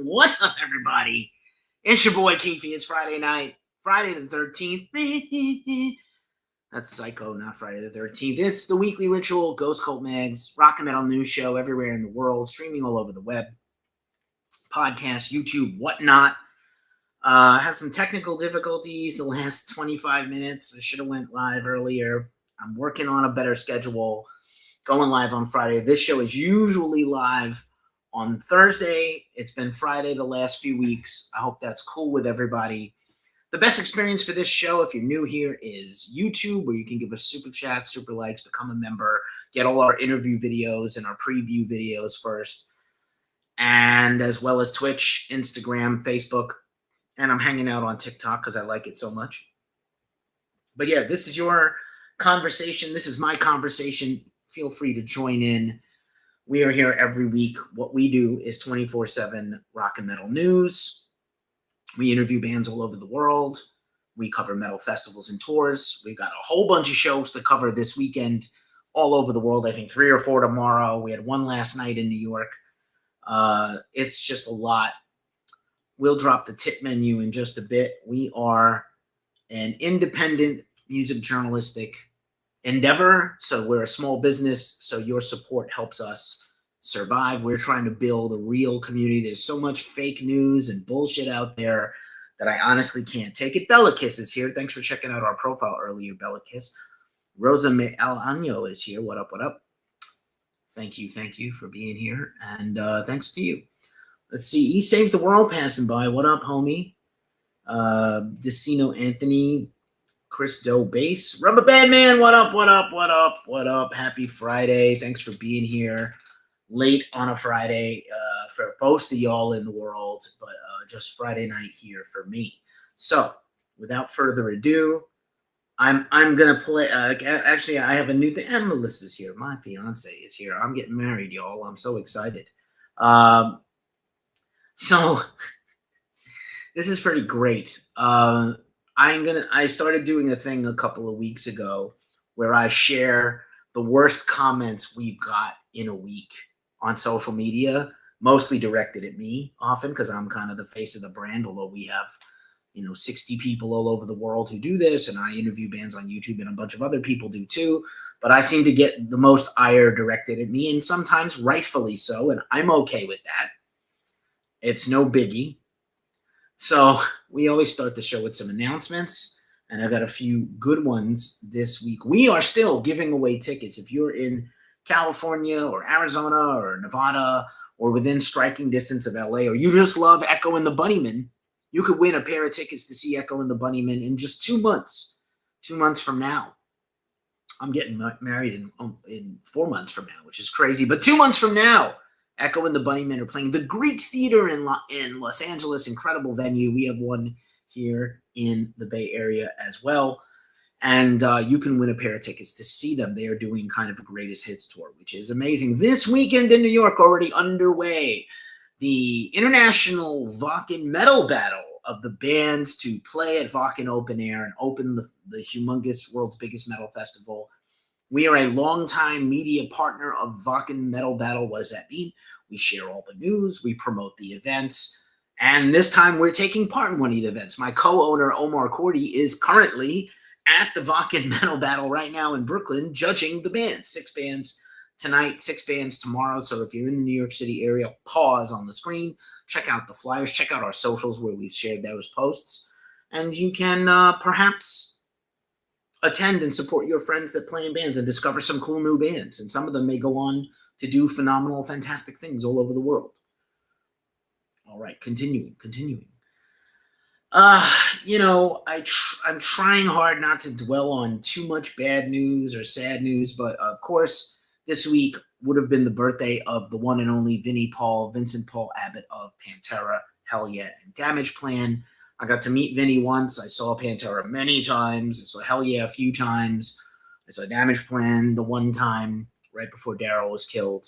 What's up, everybody? It's your boy Keefy. It's Friday night, Friday the 13th. That's Psycho, not Friday the 13th. It's the weekly ritual, Ghost Cult Mags, rock and metal news show everywhere in the world, streaming all over the web, podcast, YouTube, whatnot. Had some technical difficulties the last 25 minutes. I should have went live earlier. I'm working on a better schedule, going live on Friday. This show is usually live on Thursday. It's been Friday the last few weeks. I hope that's cool with everybody. The best experience for this show, if you're new here, is YouTube, where you can give us super chats, super likes, become a member, get all our interview videos and our preview videos first, and as well as Twitch, Instagram, Facebook, and I'm hanging out on TikTok because I like it so much. But yeah, this is your conversation. This is my conversation. Feel free to join in. We are here every week. What we do is 24/7 rock and metal news. We interview bands all over the world. We cover metal festivals and tours. We've got a whole bunch of shows to cover this weekend all over the world. I think 3 or 4 tomorrow. We had one last night in New York. It's just a lot. We'll drop the tip menu in just a bit. We are an independent music journalistic endeavor. So we're a small business. So your support helps us survive. We're trying to build a real community. There's so much fake news and bullshit out there that I honestly can't take it. Bella Kiss is here. Thanks for checking out our profile earlier, Bella Kiss. Rosa Alano is here. What up, what up? Thank you for being here. And thanks to you. Let's see. He Saves the World passing by. What up, homie? Decino Anthony. Chris Doe Bass. Rubber Band Man. What up, what up, what up, what up? Happy Friday. Thanks for being here late on a Friday for most of y'all in the world, but just Friday night here for me. So without further ado, I'm going to play. Actually, I have a new thing. And Melissa's here. My fiance is here. I'm getting married, y'all. I'm so excited. So this is pretty great. I started doing a thing a couple of weeks ago where I share the worst comments we've got in a week on social media, mostly directed at me often because I'm kind of the face of the brand, although we have, 60 people all over the world who do this, and I interview bands on YouTube and a bunch of other people do too. But I seem to get the most ire directed at me, and sometimes rightfully so, and I'm okay with that. It's no biggie. So we always start the show with some announcements, and I've got a few good ones this week. We are still giving away tickets. If you're in California or Arizona or Nevada or within striking distance of LA, or you just love Echo and the Bunnymen, you could win a pair of tickets to see Echo and the Bunnymen in just 2 months. 2 months from now. I'm getting married in 4 months from now, which is crazy. But 2 months from now, Echo and the Bunnymen are playing the Greek Theater in Los Angeles. Incredible venue. We have one here in the Bay Area as well. And you can win a pair of tickets to see them. They are doing kind of a greatest hits tour, which is amazing. This weekend in New York, already underway, the International Wacken Metal Battle of the bands to play at Wacken Open Air and open the humongous world's biggest metal festival. We are a longtime media partner of Wacken Metal Battle. What does that mean? We share all the news. We promote the events. And this time we're taking part in one of the events. My co-owner, Omar Cordy, is currently at the Wacken Metal Battle right now in Brooklyn, judging the bands. 6 bands tonight, 6 bands tomorrow. So if you're in the New York City area, pause on the screen. Check out the flyers. Check out our socials where we've shared those posts. And you can perhaps attend and support your friends that play in bands and discover some cool new bands. And some of them may go on to do phenomenal, fantastic things all over the world. All right, continuing. I'm trying hard not to dwell on too much bad news or sad news, but of course, this week would have been the birthday of the one and only Vincent Paul Abbott of Pantera, Hell Yeah, and Damage Plan. I got to meet Vinny once. I saw Pantera many times. I saw Hell Yeah a few times. I saw Damage Plan the one time right before Daryl was killed.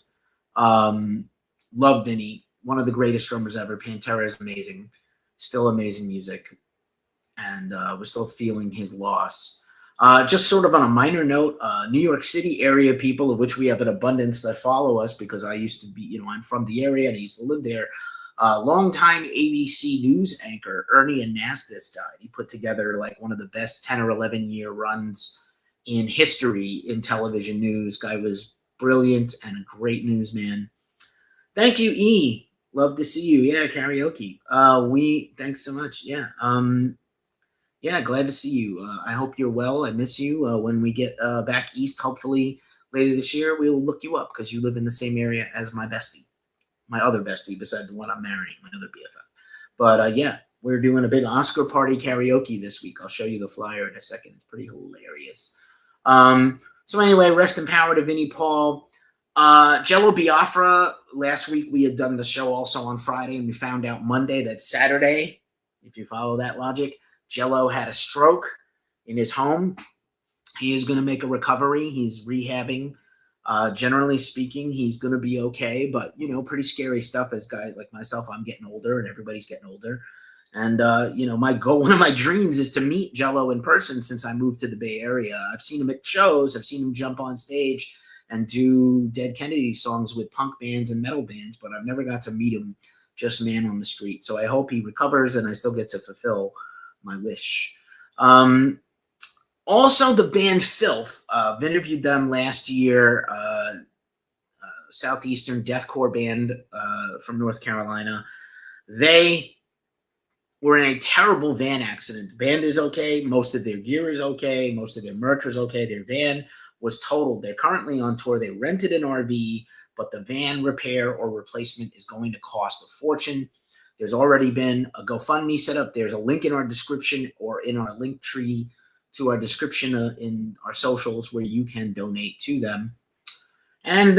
Love Vinny. One of the greatest drummers ever. Pantera is amazing. Still amazing music. And we're still feeling his loss. Just sort of on a minor note, New York City area people, of which we have an abundance that follow us because I used to be, I'm from the area and I used to live there. Longtime ABC News anchor Ernie Anastas died. He put together like one of the best 10 or 11-year runs in history in television news. Guy was brilliant and a great newsman. Thank you, E. Love to see you. Yeah, karaoke. Thanks so much. Yeah. Yeah, glad to see you. I hope you're well. I miss you. When we get back east, hopefully later this year, we will look you up because you live in the same area as my bestie. My other bestie, besides the one I'm marrying, my other BFF. But yeah, we're doing a big Oscar party karaoke this week. I'll show you the flyer in a second. It's pretty hilarious. So anyway, rest in power to Vinnie Paul. Jello Biafra, last week we had done the show also on Friday, and we found out Monday that Saturday, if you follow that logic, Jello had a stroke in his home. He is going to make a recovery. He's rehabbing. Generally speaking, he's going to be okay, but, pretty scary stuff as guys like myself. I'm getting older and everybody's getting older. And, my goal, one of my dreams is to meet Jello in person since I moved to the Bay Area. I've seen him at shows. I've seen him jump on stage and do Dead Kennedy songs with punk bands and metal bands, but I've never got to meet him just man on the street. So I hope he recovers and I still get to fulfill my wish. Also, the band Filth, I've interviewed them last year, Southeastern deathcore band from North Carolina. They were in a terrible van accident. The band is okay. Most of their gear is okay. Most of their merch was okay. Their van was totaled. They're currently on tour. They rented an RV, but the van repair or replacement is going to cost a fortune. There's already been a GoFundMe set up. There's a link in our description or in our link tree to our description in our socials where you can donate to them. And,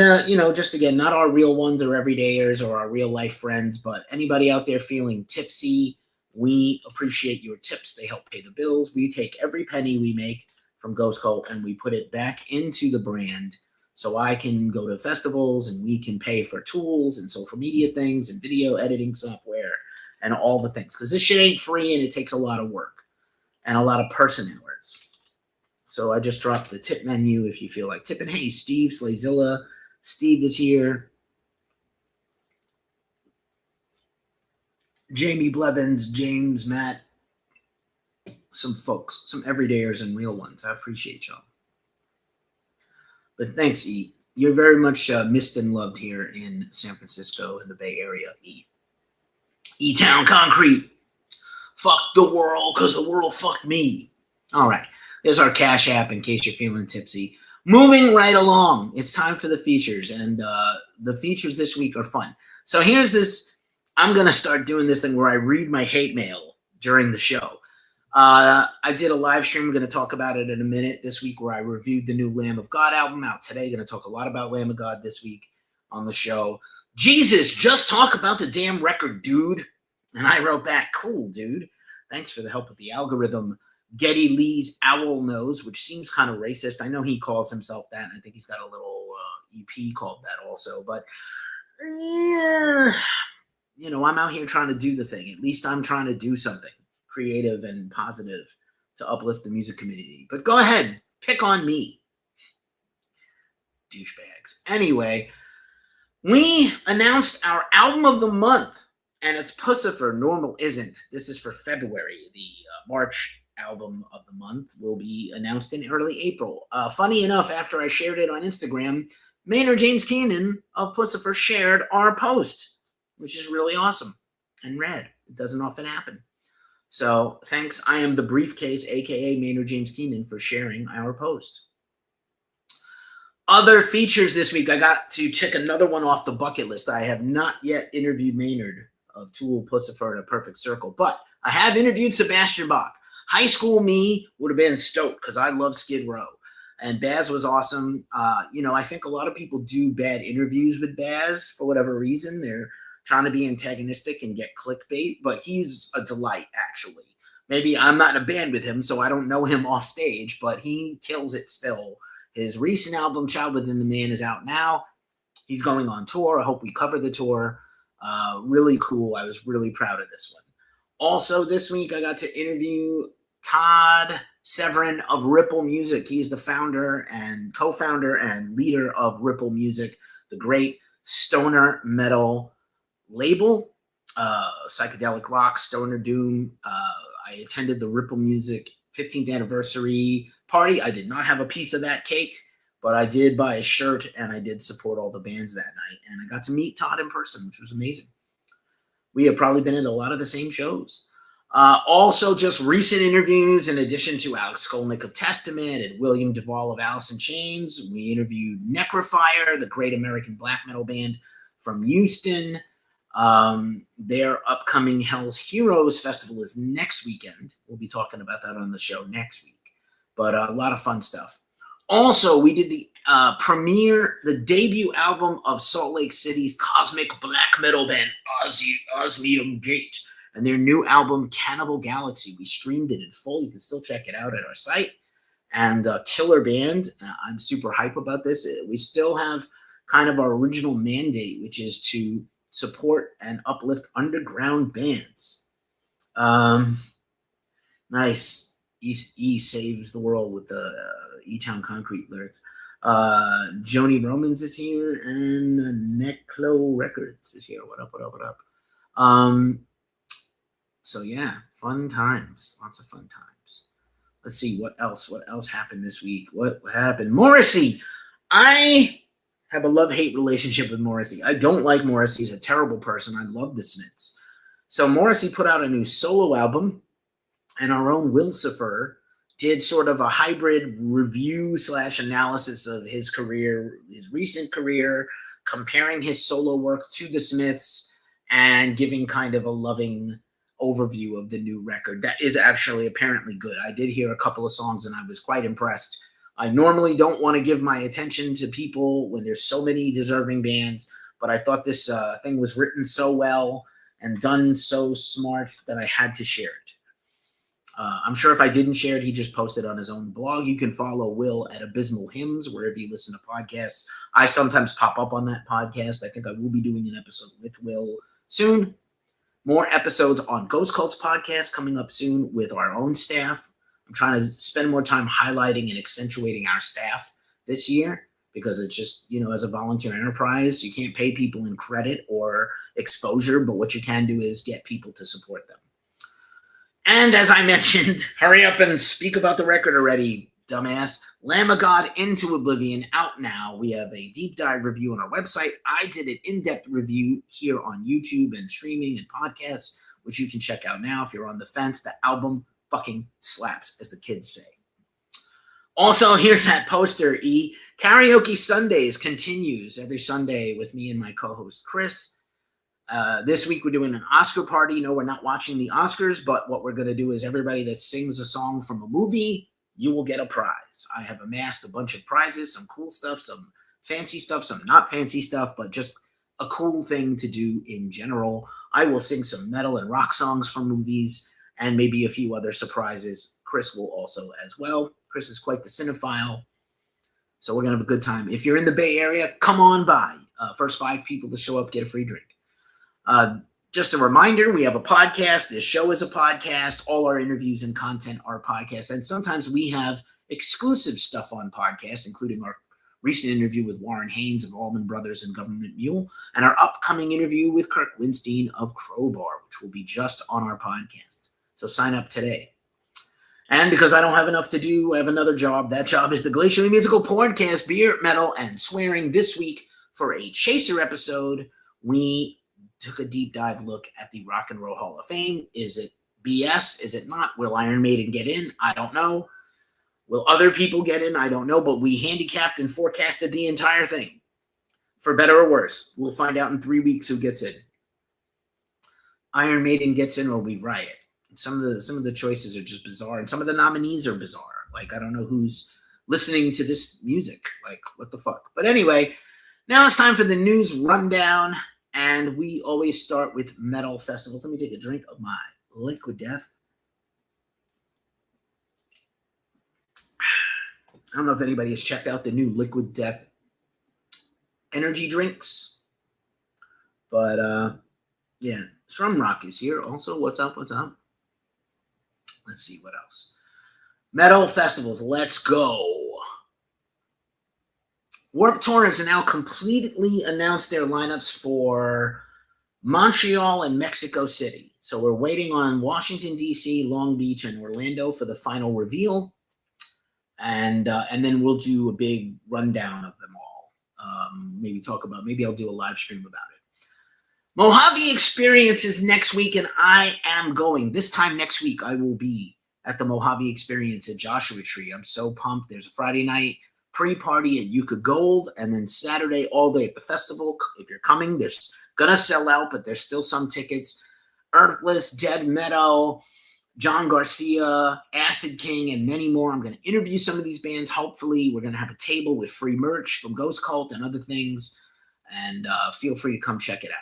just again, not our real ones or everydayers or our real life friends, but anybody out there feeling tipsy, we appreciate your tips. They help pay the bills. We take every penny we make from Ghost Cult and we put it back into the brand so I can go to festivals and we can pay for tools and social media things and video editing software and all the things. Because this shit ain't free and it takes a lot of work and a lot of person hours. So I just dropped the tip menu if you feel like tipping. Hey, Steve Slazilla. Steve is here. Jamie Blevins, James, Matt. Some folks, some everydayers and real ones. I appreciate y'all. But thanks, E. You're very much missed and loved here in San Francisco in the Bay Area, E. E-Town Concrete. Fuck the world because the world fucked me. All right. There's our Cash App in case you're feeling tipsy. Moving right along. It's time for the features. And the features this week are fun. So here's this. I'm going to start doing this thing where I read my hate mail during the show. I did a live stream. I'm going to talk about it in a minute this week where I reviewed the new Lamb of God album out today. Going to talk a lot about Lamb of God this week on the show. Jesus, just talk about the damn record, dude. And I wrote back, cool, dude. Thanks for the help with the algorithm. Geddy Lee's Owl Nose, which seems kind of racist. I know he calls himself that, and I think he's got a little EP called that also. But, I'm out here trying to do the thing. At least I'm trying to do something creative and positive to uplift the music community. But go ahead, pick on me. Douchebags. Anyway, we announced our album of the month, and it's Pussifer, Normal Isn't. This is for February. The March album of the month will be announced in early April. Funny enough, after I shared it on Instagram, Maynard James Keenan of Pussifer shared our post, which is really awesome and rad. It doesn't often happen. So thanks, I am the briefcase, a.k.a. Maynard James Keenan, for sharing our post. Other features this week, I got to check another one off the bucket list. I have not yet interviewed Maynard of Tool, Pussifer, and A Perfect Circle, but I have interviewed Sebastian Bach. High school me would have been stoked because I love Skid Row. And Baz was awesome. I think a lot of people do bad interviews with Baz for whatever reason. They're trying to be antagonistic and get clickbait, but he's a delight, actually. Maybe I'm not in a band with him, so I don't know him off stage, but he kills it still. His recent album, Child Within the Man, is out now. He's going on tour. I hope we cover the tour. Really cool. I was really proud of this one. Also, this week, I got to interview Todd Severin of Ripple Music. He's the founder and co-founder and leader of Ripple Music, the great stoner metal label. psychedelic rock, stoner doom. I attended the Ripple Music 15th anniversary party. I did not have a piece of that cake, but I did buy a shirt and I did support all the bands that night. And I got to meet Todd in person, which was amazing. We have probably been at a lot of the same shows. Also, just recent interviews, in addition to Alex Skolnick of Testament and William Duvall of Alice in Chains, we interviewed Necrophire, the great American black metal band from Houston. Their upcoming Hell's Heroes Festival is next weekend. We'll be talking about that on the show next week. But a lot of fun stuff. Also, we did the the debut album of Salt Lake City's cosmic black metal band, Osmium Gate, and their new album, Cannibal Galaxy. We streamed it in full. You can still check it out at our site. And killer band. I'm super hype about this. We still have kind of our original mandate, which is to support and uplift underground bands. Nice. E saves the world with the E-Town Concrete lyrics. Joni Romans is here, and Neclo Records is here. What up? So yeah, fun times. Lots of fun times. Let's see what else happened this week. What happened? Morrissey. I have a love-hate relationship with Morrissey. I don't like Morrissey. He's a terrible person. I love the Smiths. So Morrissey put out a new solo album, and our own Will Cifer did sort of a hybrid review / analysis of his career, his recent career, comparing his solo work to the Smiths and giving kind of a loving overview of the new record. That is actually apparently good. I did hear a couple of songs and I was quite impressed. I normally don't want to give my attention to people when there's so many deserving bands, but I thought this thing was written so well and done so smart that I had to share it. I'm sure if I didn't share it, he just posted on his own blog. You can follow Will at Abysmal Hymns, wherever you listen to podcasts. I sometimes pop up on that podcast. I think I will be doing an episode with Will soon. More episodes on Ghost Cults podcast coming up soon with our own staff. I'm trying to spend more time highlighting and accentuating our staff this year because it's just, as a volunteer enterprise, you can't pay people in credit or exposure, but what you can do is get people to support them. And as I mentioned, hurry up and speak about the record already, dumbass. Lamb of God Into Oblivion out now. We have a deep dive review on our website. I did an in-depth review here on YouTube and streaming and podcasts, which you can check out now if you're on the fence. The album fucking slaps, as the kids say. Also, here's that poster, E. Karaoke Sundays continues every Sunday with me and my co-host, Chris. This week we're doing an Oscar party. No, we're not watching the Oscars, but what we're going to do is everybody that sings a song from a movie, you will get a prize. I have amassed a bunch of prizes, some cool stuff, some fancy stuff, some not fancy stuff, but just a cool thing to do in general. I will sing some metal and rock songs from movies and maybe a few other surprises. Chris will also as well. Chris is quite the cinephile, so we're going to have a good time. If you're in the Bay Area, come on by. First 5 people to show up get a free drink. Just a reminder, we have a podcast. This show is a podcast. All our interviews and content are podcasts. And sometimes we have exclusive stuff on podcasts, including our recent interview with Warren Haynes of Allman Brothers and Government Mule, and our upcoming interview with Kirk Winstein of Crowbar, which will be just on our podcast. So sign up today. And because I don't have enough to do, I have another job. That job is the Glacially Musical Podcast, Beer, Metal, and Swearing. This week, for a Chaser episode, we took a deep dive look at the Rock and Roll Hall of Fame. Is it BS? Is it not? Will Iron Maiden get in? I don't know. Will other people get in? I don't know. But we handicapped and forecasted the entire thing. For better or worse. We'll find out in 3 weeks who gets in. Iron Maiden gets in or we riot. Some of the choices are just bizarre. And some of the nominees are bizarre. Like, I don't know who's listening to this music. Like, what the fuck? But anyway, now it's time for the news rundown. And we always start with metal festivals. Let me take a drink of my Liquid Death. I don't know if anybody has checked out the new Liquid Death energy drinks. But, yeah. Strum Rock is here also. What's up? Let's see what else. Metal festivals. Let's go. Warped Tour has now completely announced their lineups for Montreal and Mexico City. So we're waiting on Washington, D.C., Long Beach, and Orlando for the final reveal. And then we'll do a big rundown of them all. Maybe I'll do a live stream about it. Mojave Experience is next week, and I am going. This time next week, I will be at the Mojave Experience at Joshua Tree. I'm so pumped. There's a Friday night pre-party at Yucca Gold, and then Saturday all day at the festival. If you're coming, there's gonna sell out, but there's still some tickets. Earthless, Dead Meadow, John Garcia, Acid King, and many more. I'm going to interview some of these bands. Hopefully, we're going to have a table with free merch from Ghost Cult and other things, and feel free to come check it out.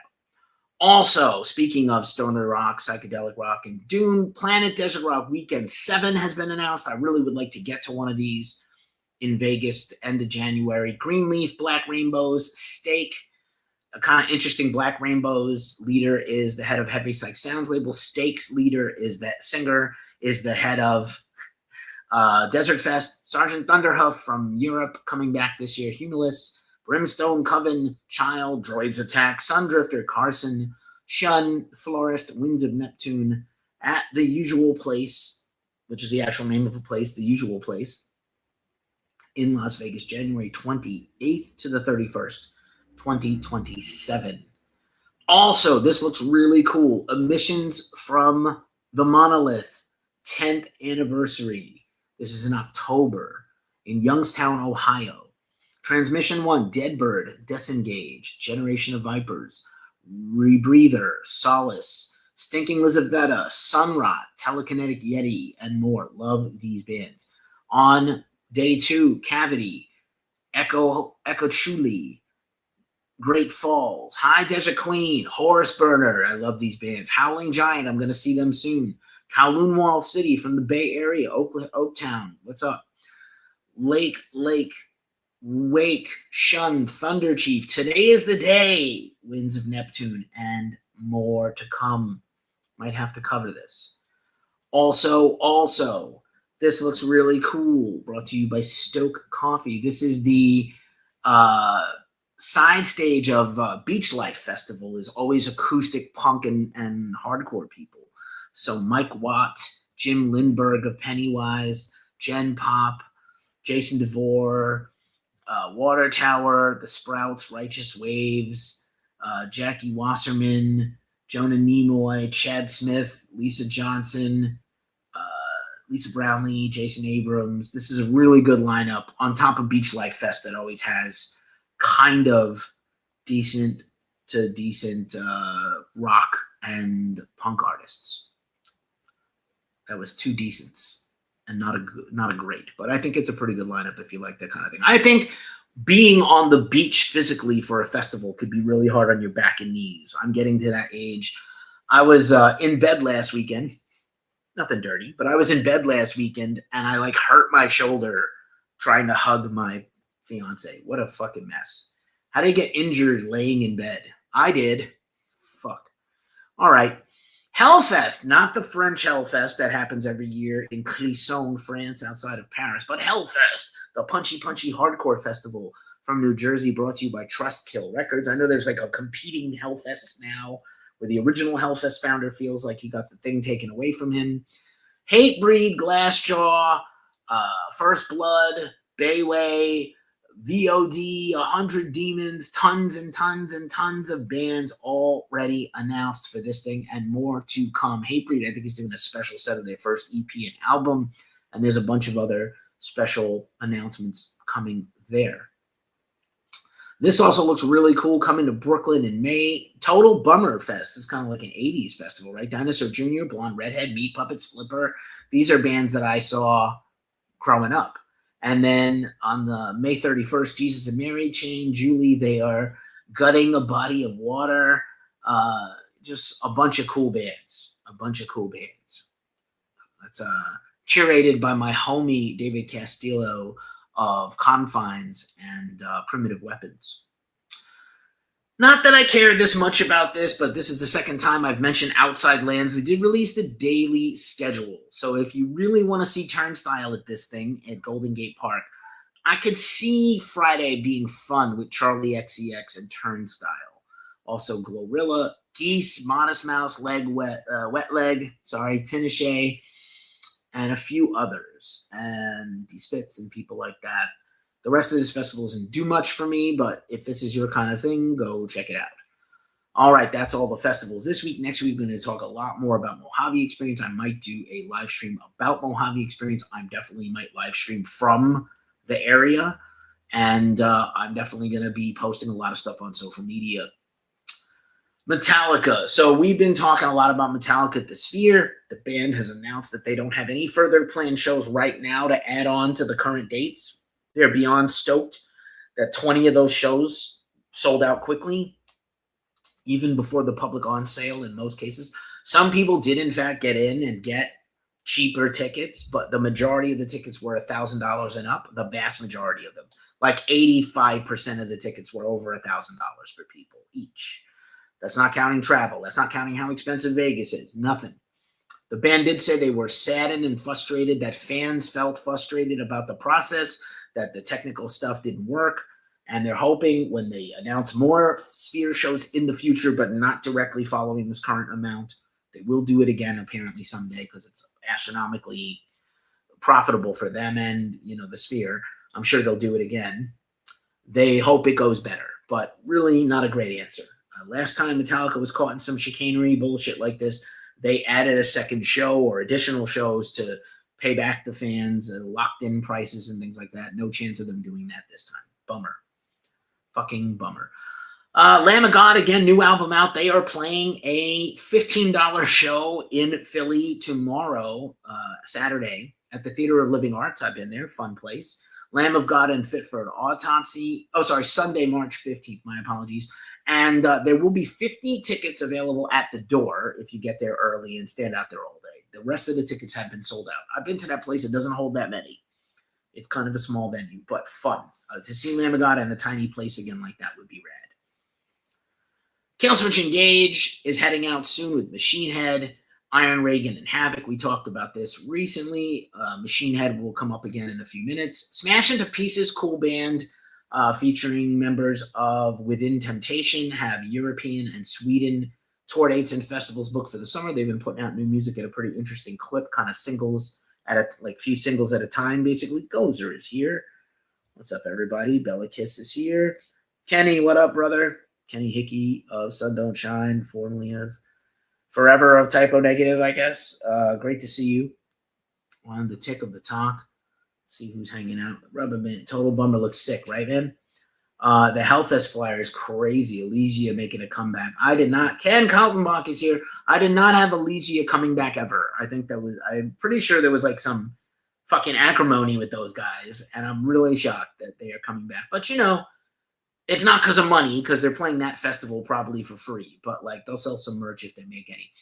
Also, speaking of stoner rock, psychedelic rock, and Dune, Planet Desert Rock Weekend 7 has been announced. I really would like to get to one of these in Vegas the end of January. Greenleaf, Black Rainbows, Stake, a kind of interesting Black Rainbows leader is the head of Heavy Psych Sounds label. Stake's leader is that singer, is the head of Desert Fest. Sergeant Thunderhoof from Europe coming back this year. Humulus, Brimstone, Coven, Child, Droids Attack, Sundrifter, Carson, Shun, Florist, Winds of Neptune at the Usual Place, which is the actual name of a place, the Usual Place, in Las Vegas, January 28th to the 31st. 2027. Also, this looks really cool. Emissions from the Monolith, 10th anniversary. This is in October in Youngstown, Ohio. Transmission 1, Deadbird, Disengage, Generation of Vipers, Rebreather, Solace, Stinking Lizaveta, Sunrot, Telekinetic Yeti, and more. Love these bands. On day 2, Cavity, Echo Chuli, Great Falls, High Desert Queen, Horse Burner. I love these bands. Howling Giant. I'm going to see them soon. Kowloon Wall City from the Bay Area. Oaktown. What's up? Lake, Wake, Shun, Thunder Chief. Today is the day. Winds of Neptune and more to come. Might have to cover this. Also, this looks really cool. Brought to you by Stoke Coffee. This is the side stage of Beach Life Festival is always acoustic punk and hardcore people. So Mike Watt, Jim Lindberg of Pennywise, Jen Pop, Jason DeVore, Water Tower, The Sprouts, Righteous Waves, Jackie Wasserman, Jonah Nimoy, Chad Smith, Lisa Johnson, Lisa Brownlee, Jason Abrams. This is a really good lineup on top of Beach Life Fest that always has kind of decent rock and punk artists. That was 2 decents and not a great, but I think it's a pretty good lineup if you like that kind of thing. I think being on the beach physically for a festival could be really hard on your back and knees. I'm getting to that age. I was in bed last weekend. Nothing dirty, but I was in bed last weekend and I hurt my shoulder trying to hug my fiance. What a fucking mess. How do you get injured laying in bed? I did. Fuck. All right. Hellfest, not the French Hellfest that happens every year in Clisson, France, outside of Paris, but Hellfest, the punchy hardcore festival from New Jersey, brought to you by Trustkill Records. I know there's a competing Hellfest now where the original Hellfest founder feels like he got the thing taken away from him. Hatebreed, Glassjaw, First Blood, Bayway, VOD, 100 Demons, tons and tons and tons of bands already announced for this thing and more to come. Hatebreed, I think, is doing a special set of their first EP and album, and there's a bunch of other special announcements coming there. This also looks really cool, coming to Brooklyn in May. Total Bummer Fest. It's kind of like an 80s festival, right? Dinosaur Jr., Blonde Redhead, Meat Puppets, Flipper. These are bands that I saw growing up. And then on the May 31st, Jesus and Mary Chain, Julie, they are Gutting a Body of Water. Just a bunch of cool bands. That's curated by my homie, David Castillo of Confines and Primitive Weapons. Not that I cared this much about this, but this is the second time I've mentioned Outside Lands. They did release the daily schedule. So if you really want to see Turnstile at this thing at Golden Gate Park, I could see Friday being fun with Charlie XCX and Turnstile. Also Glorilla, Geese, Modest Mouse, Wet Leg, Tinashe, and a few others, and Spits and people like that. The rest of this festival doesn't do much for me, but if this is your kind of thing, go check it out. All right, that's all the festivals this week. Next week, we're going to talk a lot more about Mojave Experience. I might do a live stream about Mojave Experience. I definitely might live stream from the area, and I'm definitely going to be posting a lot of stuff on social media. Metallica. So we've been talking a lot about Metallica at the Sphere. The band has announced that they don't have any further planned shows right now to add on to the current dates. They're beyond stoked that 20 of those shows sold out quickly, even before the public on sale in most cases. Some people did, in fact, get in and get cheaper tickets, but the majority of the tickets were $1,000 and up, the vast majority of them. Like 85% of the tickets were over $1,000 for people each. That's not counting travel. That's not counting how expensive Vegas is. Nothing. The band did say they were saddened and frustrated, that fans felt frustrated about the process, that the technical stuff didn't work, and they're hoping when they announce more Sphere shows in the future, but not directly following this current amount, they will do it again apparently someday because it's astronomically profitable for them and, the Sphere. I'm sure they'll do it again. They hope it goes better, but really not a great answer. Last time Metallica was caught in some chicanery bullshit like this, they added a second show or additional shows to pay back the fans, locked in prices and things like that. No chance of them doing that this time. Bummer. Fucking bummer. Lamb of God, again, new album out. They are playing a $15 show in Philly tomorrow, Saturday, at the Theater of Living Arts. I've been there. Fun place. Lamb of God and Fit for an Autopsy. Sunday, March 15th. My apologies. And there will be 50 tickets available at the door if you get there early and stand out there all day. The rest of the tickets have been sold out. I've been to that place. It doesn't hold that many. It's kind of a small venue, but fun. To see Lamb of God in a tiny place again like that would be rad. Killswitch Engage is heading out soon with Machine Head, Iron Reagan, and Havoc. We talked about this recently. Machine Head will come up again in a few minutes. Smash Into Pieces, cool band. Featuring members of Within Temptation, have European and Sweden tour dates and festivals booked for the summer. They've been putting out new music at a pretty interesting clip, kind of singles at few singles at a time, basically. Gozer is here. What's up, everybody? Bella Kiss is here. Kenny, what up, brother? Kenny Hickey of Sun Don't Shine, formerly of Forever of Typo Negative, I guess. Great to see you on the tick of the talk. See who's hanging out. Rubber Man, Total Bummer looks sick, right, man? The Hellfest flyer is crazy. Elysia making a comeback. Ken Kaltenbach is here. I did not have Elysia coming back ever. I'm pretty sure there was like some fucking acrimony with those guys, and I'm really shocked that they are coming back. But it's not because of money, because they're playing that festival probably for free. But they'll sell some merch if they make any.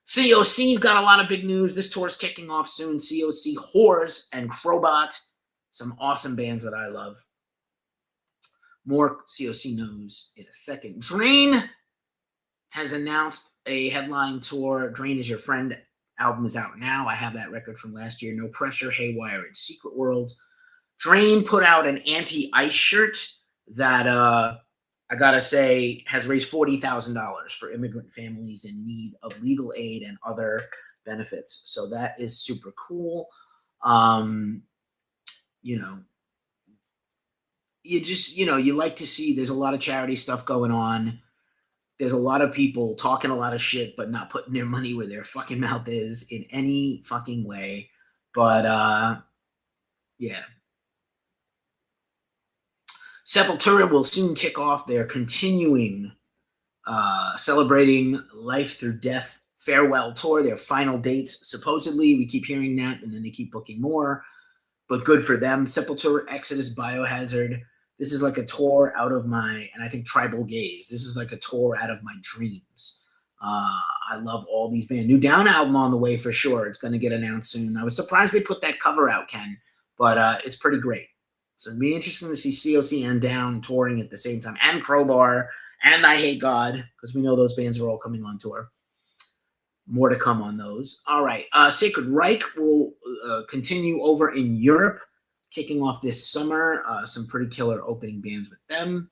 COC's got a lot of big news. This tour's kicking off soon. COC, Whores, and Crowbot. Some awesome bands that I love. More COC news in a second. Drain has announced a headline tour. Drain Is Your Friend album is out now. I have that record from last year. No Pressure, Haywire, and Secret World. Drain put out an anti-ice shirt that I gotta say, has raised $40,000 for immigrant families in need of legal aid and other benefits. So that is super cool. You like to see there's a lot of charity stuff going on. There's a lot of people talking a lot of shit, but not putting their money where their fucking mouth is in any fucking way. But, yeah. Sepultura will soon kick off their continuing Celebrating Life Through Death farewell tour, their final dates. Supposedly, we keep hearing that, and then they keep booking more. But good for them. Sepultura, Exodus, Biohazard. This is like a tour out of and I think Tribal Gaze. This is like a tour out of my dreams. I love all these bands. New Down album on the way for sure. It's going to get announced soon. I was surprised they put that cover out, Ken, but it's pretty great. So it'd be interesting to see COC and Down touring at the same time, and Crowbar, and I Hate God, because we know those bands are all coming on tour. More to come on those. All right. Sacred Reich will continue over in Europe, kicking off this summer. Some pretty killer opening bands with them.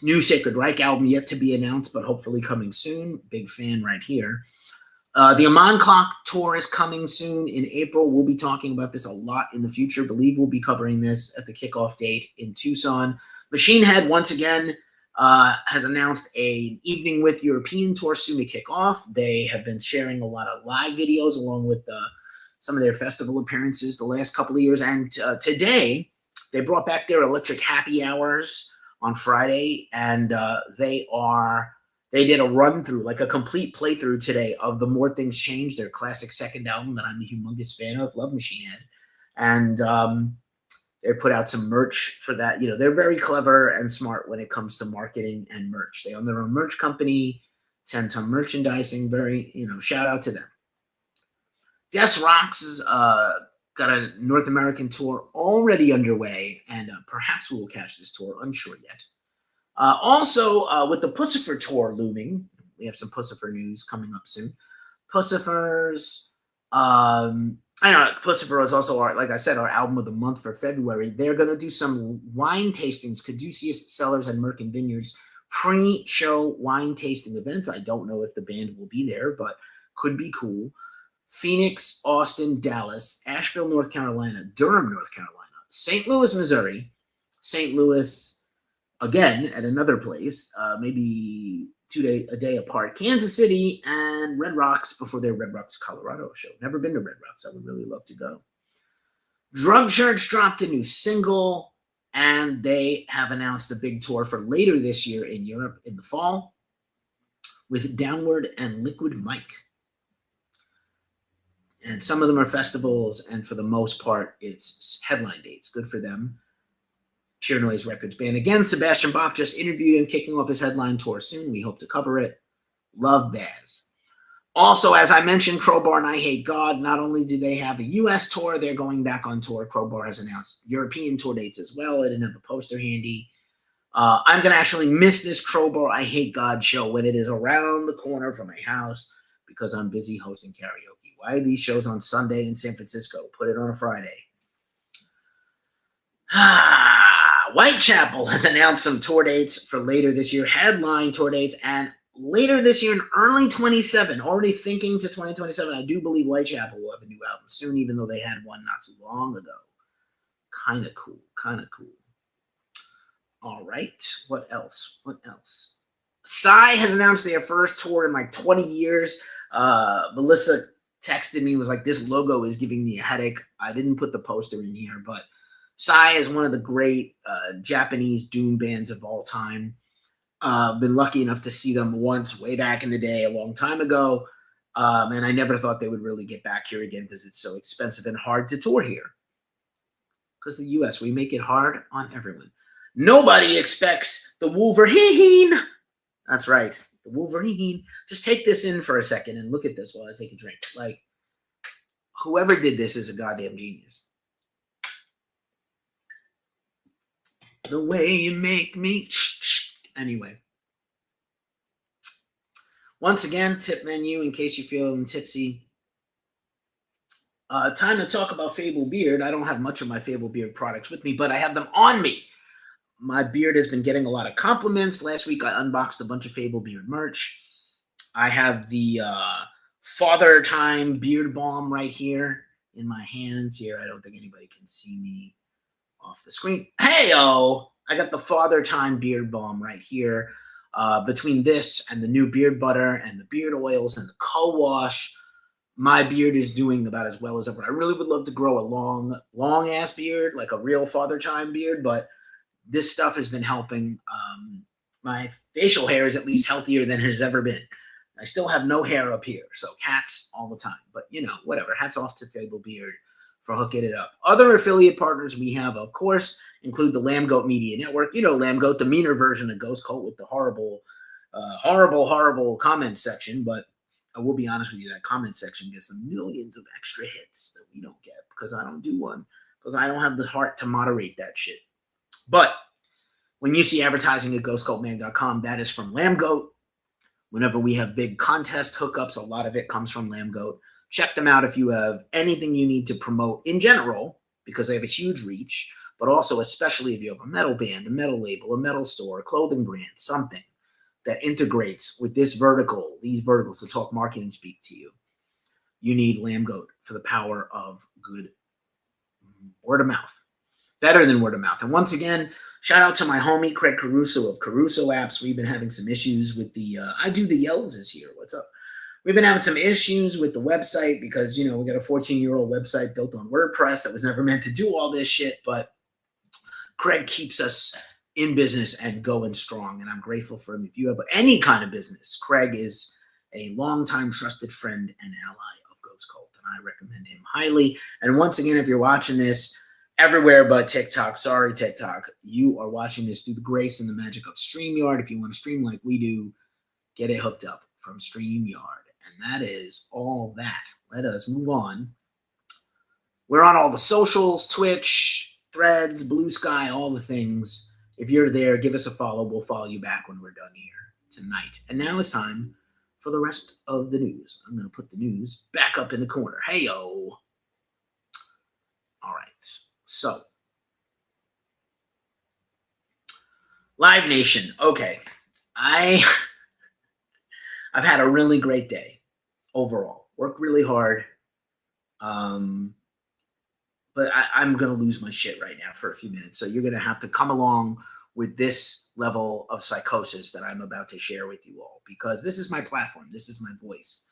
New Sacred Reich album yet to be announced, but hopefully coming soon. Big fan right here. The Amon Clock tour is coming soon in April. We'll be talking about this a lot in the future. Believe we'll be covering this at the kickoff date in Tucson. Machine Head, once again, has announced an Evening with European tour soon to kick off. They have been sharing a lot of live videos along with some of their festival appearances the last couple of years. And today, they brought back their Electric Happy Hours on Friday, and they did a run-through, like a complete playthrough today of the More Things Change, their classic second album that I'm a humongous fan of. Love Machine Head. And they put out some merch for that. You know, they're very clever and smart when it comes to marketing and merch. They own their own merch company, 10 Ton Merchandising. Very, shout out to them. Des Rocks has got a North American tour already underway, and perhaps we will catch this tour, unsure yet. Also, with the Pussifer tour looming, we have some Pussifer news coming up soon. Pussifers, I know Pussifer is also, like I said, our album of the month for February. They're going to do some wine tastings, Caduceus Cellars and Merkin Vineyards, pre-show wine tasting events. I don't know if the band will be there, but could be cool. Phoenix, Austin, Dallas, Asheville, North Carolina, Durham, North Carolina, St. Louis, Missouri, St. Louis, again, at another place, maybe a day apart, Kansas City, and Red Rocks before their Red Rocks, Colorado show. Never been to Red Rocks. I would really love to go. Drug Church dropped a new single, and they have announced a big tour for later this year in Europe in the fall with Downward and Liquid Mike. And some of them are festivals, and for the most part, it's headline dates. Good for them. Pure Noise Records band. Again, Sebastian Bach just interviewed him, kicking off his headline tour soon. We hope to cover it. Love Baz. Also, as I mentioned, Crowbar and I Hate God. Not only do they have a U.S. tour, they're going back on tour. Crowbar has announced European tour dates as well. I didn't have the poster handy. I'm going to actually miss this Crowbar I Hate God show when it is around the corner from my house because I'm busy hosting karaoke. Why are these shows on Sunday in San Francisco? Put it on a Friday. Whitechapel has announced some tour dates for later this year, headline tour dates, and later this year in early 27, already thinking to 2027, I do believe Whitechapel will have a new album soon, even though they had one not too long ago. Kind of cool. All right, what else? Psy has announced their first tour in like 20 years. Melissa texted me, was like, this logo is giving me a headache. I didn't put the poster in here, but Psy is one of the great Japanese doom bands of all time. Been lucky enough to see them once way back in the day, a long time ago. And I never thought they would really get back here again because it's so expensive and hard to tour here. Because the U.S., we make it hard on everyone. Nobody expects the Wolverine. That's right, the Wolverine. Just take this in for a second and look at this while I take a drink. Like, whoever did this is a goddamn genius. The way you make me. Anyway. Once again, tip menu in case you're feeling tipsy. Time to talk about Fable Beard. I don't have much of my Fable Beard products with me, but I have them on me. My beard has been getting a lot of compliments. Last week, I unboxed a bunch of Fable Beard merch. I have the Father Time Beard Balm right here in my hands here. I don't think anybody can see me off the screen. Hey-o! I got the Father Time Beard Balm right here. Between this and the new beard butter and the beard oils and the co-wash, my beard is doing about as well as ever. I really would love to grow a long-ass beard, like a real Father Time beard, but this stuff has been helping. My facial hair is at least healthier than it has ever been. I still have no hair up here, so cats all the time. But, whatever. Hats off to Fable Beard for hooking it up. Other affiliate partners we have, of course, include the Lamb Goat Media Network. Lamb Goat, the meaner version of Ghost Cult with the horrible comment section. But I will be honest with you, that comment section gets millions of extra hits that we don't get because I don't do one, because I don't have the heart to moderate that shit. But when you see advertising at ghostcultmag.com, that is from Lamb Goat. Whenever we have big contest hookups, a lot of it comes from Lamb Goat. Check them out if you have anything you need to promote in general, because they have a huge reach. but also especially if you have a metal band, a metal label, a metal store, a clothing brand, something that integrates with this vertical, these verticals to talk marketing speak to you. You need Lamb Goat for the power of good word of mouth. Better than word of mouth. And once again, shout out to my homie Craig Caruso of Caruso Apps. We've been having some issues with the I do the yells is here. What's up? We've been having some issues with the website because, we got a 14-year-old website built on WordPress that was never meant to do all this shit. But Craig keeps us in business and going strong. And I'm grateful for him. If you have any kind of business, Craig is a longtime trusted friend and ally of Ghost Cult. And I recommend him highly. And once again, if you're watching this, everywhere but TikTok. Sorry, TikTok. You are watching this through the grace and the magic of StreamYard. If you want to stream like we do, get it hooked up from StreamYard. And that is all that. Let us move on. We're on all the socials, Twitch, Threads, Blue Sky, all the things. If you're there, give us a follow. We'll follow you back when we're done here tonight. And now it's time for the rest of the news. I'm going to put the news back up in the corner. Hey-yo. All right. So, Live Nation. Okay, I've had a really great day overall. Worked really hard, but I'm gonna lose my shit right now for a few minutes. So you're gonna have to come along with this level of psychosis that I'm about to share with you all, because this is my platform. This is my voice.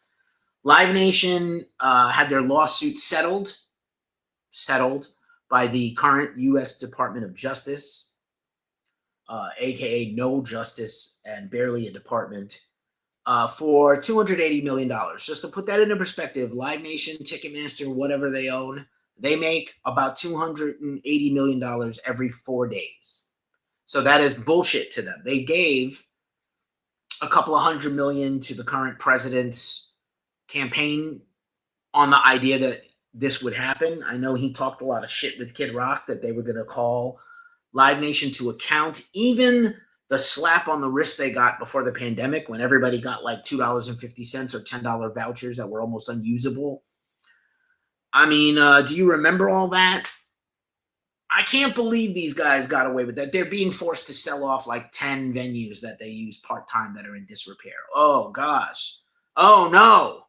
Live Nation had their lawsuit settled by the current U.S. Department of Justice, a.k.a. no justice and barely a department, for $280 million. Just to put that into perspective, Live Nation, Ticketmaster, whatever they own, they make about $280 million every 4 days. So that is bullshit to them. They gave a couple of $100 million to the current president's campaign on the idea that this would happen. I know he talked a lot of shit with Kid Rock that they were going to call Live Nation to account. Even the slap on the wrist they got before the pandemic when everybody got like $2.50 or $10 vouchers that were almost unusable. I mean, do you remember all that? I can't believe these guys got away with that. They're being forced to sell off like 10 venues that they use part-time that are in disrepair. Oh, gosh. Oh, no.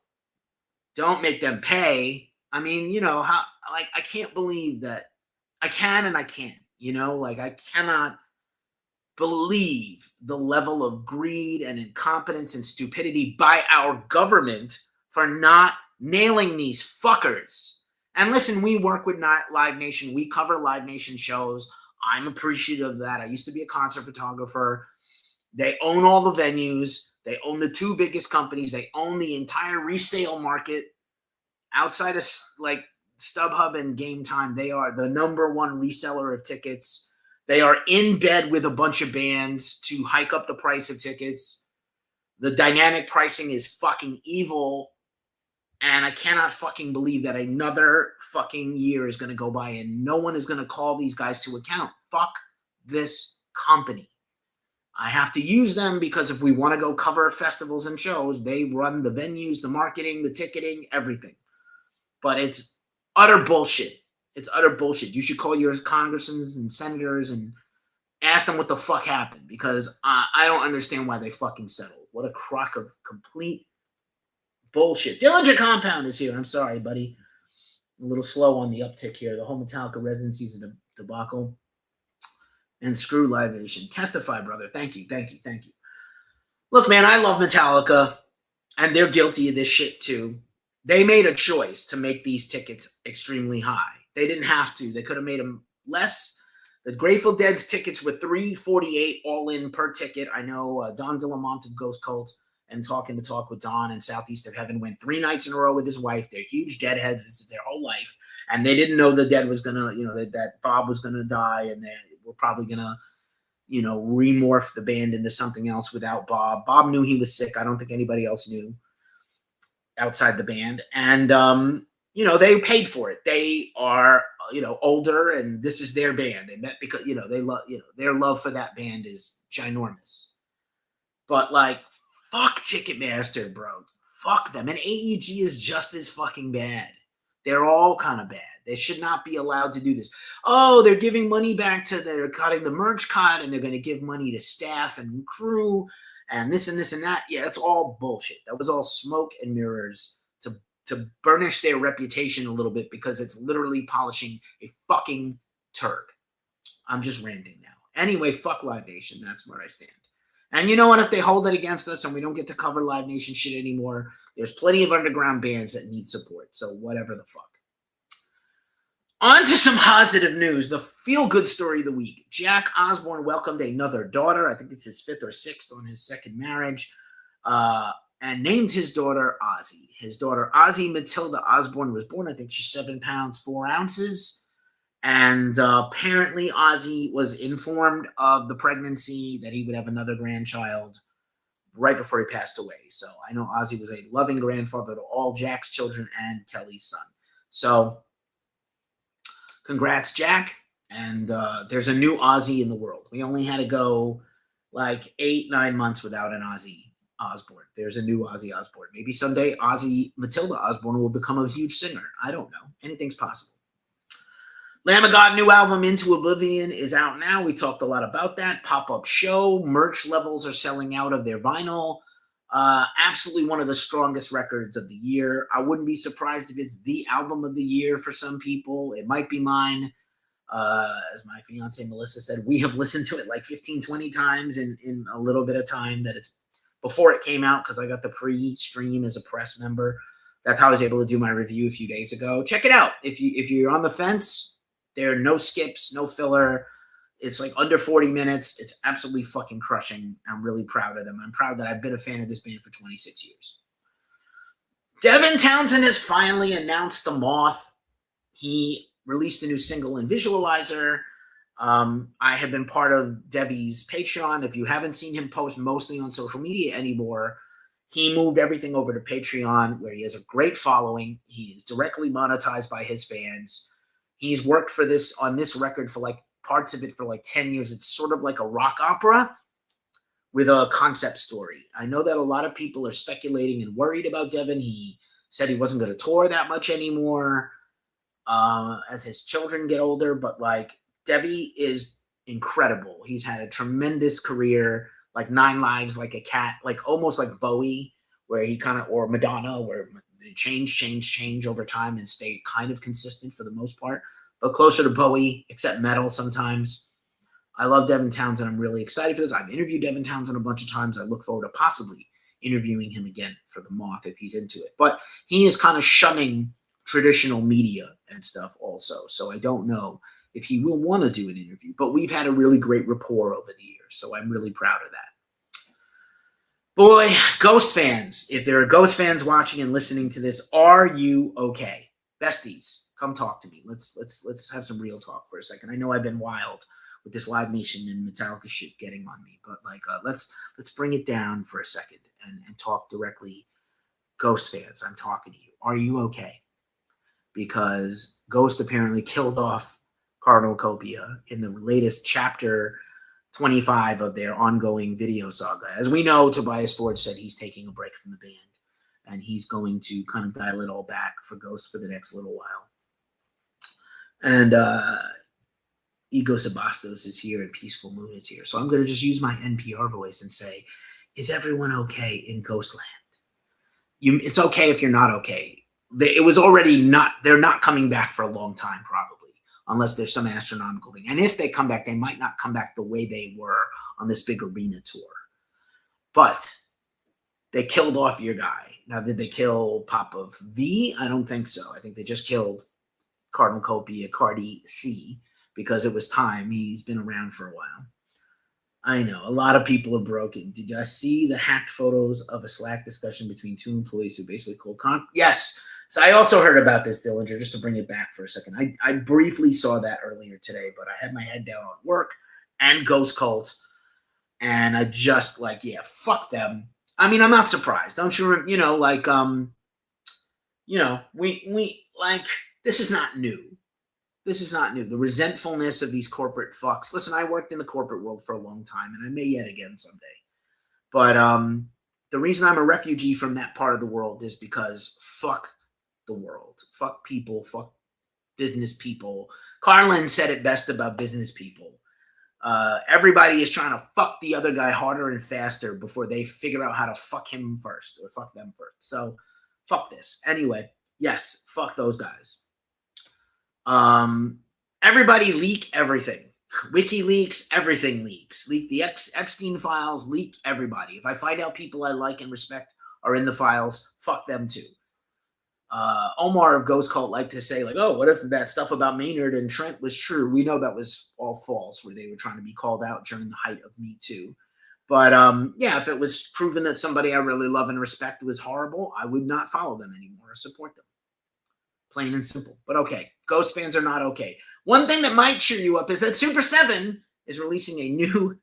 Don't make them pay. I mean, I can't believe that. I can and I can't, I cannot believe the level of greed and incompetence and stupidity by our government for not nailing these fuckers. And listen, we work with Live Nation. We cover Live Nation shows. I'm appreciative of that. I used to be a concert photographer. They own all the venues. They own the two biggest companies. They own the entire resale market. Outside of like StubHub and Game Time, they are the number one reseller of tickets. They are in bed with a bunch of bands to hike up the price of tickets. The dynamic pricing is fucking evil. And I cannot fucking believe that another fucking year is going to go by and no one is going to call these guys to account. Fuck this company. I have to use them because if we want to go cover festivals and shows, they run the venues, the marketing, the ticketing, everything. But it's utter bullshit. It's utter bullshit. You should call your congressmen and senators and ask them what the fuck happened, because I don't understand why they fucking settled. What a crock of complete bullshit. Dillinger Compound is here. I'm sorry, buddy. A little slow on the uptick here. The whole Metallica residency is a debacle. And screw Live Nation. Testify, brother. Thank you. Look, man, I love Metallica, and they're guilty of this shit too. They made a choice to make these tickets extremely high. They didn't have to. They could have made them less. The Grateful Dead's tickets were $348 all in per ticket. I know Don DeLamont of Ghost Cult and Talking the Talk with Don and Southeast of Heaven went 3 nights in a row with his wife. They're huge Deadheads. This is their whole life. And they didn't know the Dead was going to, that Bob was going to die, and they were probably going to, remorph the band into something else without Bob. Bob knew he was sick. I don't think anybody else knew outside the band. And, they paid for it. They are, older, and this is their band. They met because, they love, their love for that band is ginormous. But fuck Ticketmaster, bro. Fuck them. And AEG is just as fucking bad. They're all kind of bad. They should not be allowed to do this. Oh, they're giving money back they're cutting the merch cut, and they're going to give money to staff and crew and this and this and that. Yeah, that's all bullshit. That was all smoke and mirrors to burnish their reputation a little bit, because it's literally polishing a fucking turd. I'm just ranting now. Anyway, fuck Live Nation. That's where I stand. And you know what? If they hold it against us and we don't get to cover Live Nation shit anymore, there's plenty of underground bands that need support. So whatever the fuck. On to some positive news. The feel-good story of the week. Jack Osbourne welcomed another daughter. I think it's his 5th or 6th on his second marriage. And named his daughter Ozzy. His daughter Ozzy Matilda Osbourne was born. I think she's 7 pounds, 4 ounces. And apparently Ozzy was informed of the pregnancy, that he would have another grandchild right before he passed away. So I know Ozzy was a loving grandfather to all Jack's children and Kelly's son. So congrats, Jack. And there's a new Ozzy in the world. We only had to go like 8-9 months without an Ozzy Osbourne. There's a new Ozzy Osbourne. Maybe someday Ozzy Matilda Osbourne will become a huge singer. I don't know. Anything's possible. Lamb of God new album Into Oblivion is out now. We talked a lot about that. Pop-up show. Merch levels are selling out of their vinyl. Absolutely one of the strongest records of the year. I wouldn't be surprised if it's the album of the year for some people. It might be mine. As my fiance Melissa said, we have listened to it like 15, 20 times in a little bit of time that it's before it came out, because I got the pre-stream as a press member. That's how I was able to do my review a few days ago. Check it out. If you're on the fence, there are no skips, no filler. It's like under 40 minutes. It's absolutely fucking crushing. I'm really proud of them. I'm proud that I've been a fan of this band for 26 years. Devin Townsend has finally announced The Moth. He released a new single and visualizer. I have been part of Debbie's Patreon. If you haven't seen him post mostly on social media anymore, he moved everything over to Patreon, where he has a great following. He is directly monetized by his fans. He's worked on this record for like parts of it for like 10 years. It's sort of like a rock opera with a concept story. I know that a lot of people are speculating and worried about Devin. He said he wasn't going to tour that much anymore as his children get older, but like Debbie is incredible. He's had a tremendous career, like 9 Lives, like a cat, like almost like Bowie, where he kind of, or Madonna, where they change over time and stay kind of consistent for the most part, but closer to Bowie, except metal sometimes. I love Devin Townsend. I'm really excited for this. I've interviewed Devin Townsend a bunch of times. I look forward to possibly interviewing him again for The Moth if he's into it. But he is kind of shunning traditional media and stuff also. So I don't know if he will want to do an interview. But we've had a really great rapport over the years, so I'm really proud of that. Boy, Ghost fans, if there are Ghost fans watching and listening to this, are you okay? Besties, come talk to me. Let's have some real talk for a second. I know I've been wild with this Live Nation and Metallica shit getting on me, but like let's bring it down for a second and talk directly. Ghost fans, I'm talking to you. Are you okay? Because Ghost apparently killed off Cardinal Copia in the latest chapter 25 of their ongoing video saga. As we know, Tobias Forge said he's taking a break from the band, and he's going to kind of dial it all back for Ghost for the next little while. And Ego Sebastos is here, and Peaceful Moon is here. So I'm going to just use my NPR voice and say, is everyone okay in Ghostland? It's okay if you're not okay. It was already not, they're not coming back for a long time, probably, unless there's some astronomical thing. And if they come back, they might not come back the way they were on this big arena tour. But they killed off your guy. Now, did they kill Papa V? I don't think so. I think they just killed Cardinal Copia, Cardi C, because it was time. He's been around for a while. I know, a lot of people are broken. Did you see the hacked photos of a Slack discussion between 2 employees who basically called Yes. So I also heard about this, Dillinger, just to bring it back for a second. I briefly saw that earlier today, but I had my head down on work and Ghost Cult, and I just like, yeah, fuck them. I mean, I'm not surprised. Don't you, we like, this is not new. This is not new. The resentfulness of these corporate fucks. Listen, I worked in the corporate world for a long time, and I may yet again someday. But the reason I'm a refugee from that part of the world is because fuck the world. Fuck people. Fuck business people. Carlin said it best about business people. Everybody is trying to fuck the other guy harder and faster before they figure out how to fuck him first or fuck them first. So fuck this. Anyway, yes, fuck those guys. Everybody leak everything. WikiLeaks, everything leaks. Leak the Epstein files, leak everybody. If I find out people I like and respect are in the files, fuck them too. Omar of Ghost Cult liked to say, like, oh, what if that stuff about Maynard and Trent was true? We know that was all false, where they were trying to be called out during the height of Me Too. But yeah, if it was proven that somebody I really love and respect was horrible, I would not follow them anymore or support them. Plain and simple. But okay, Ghost fans are not okay. One thing that might cheer you up is that Super 7 is releasing a new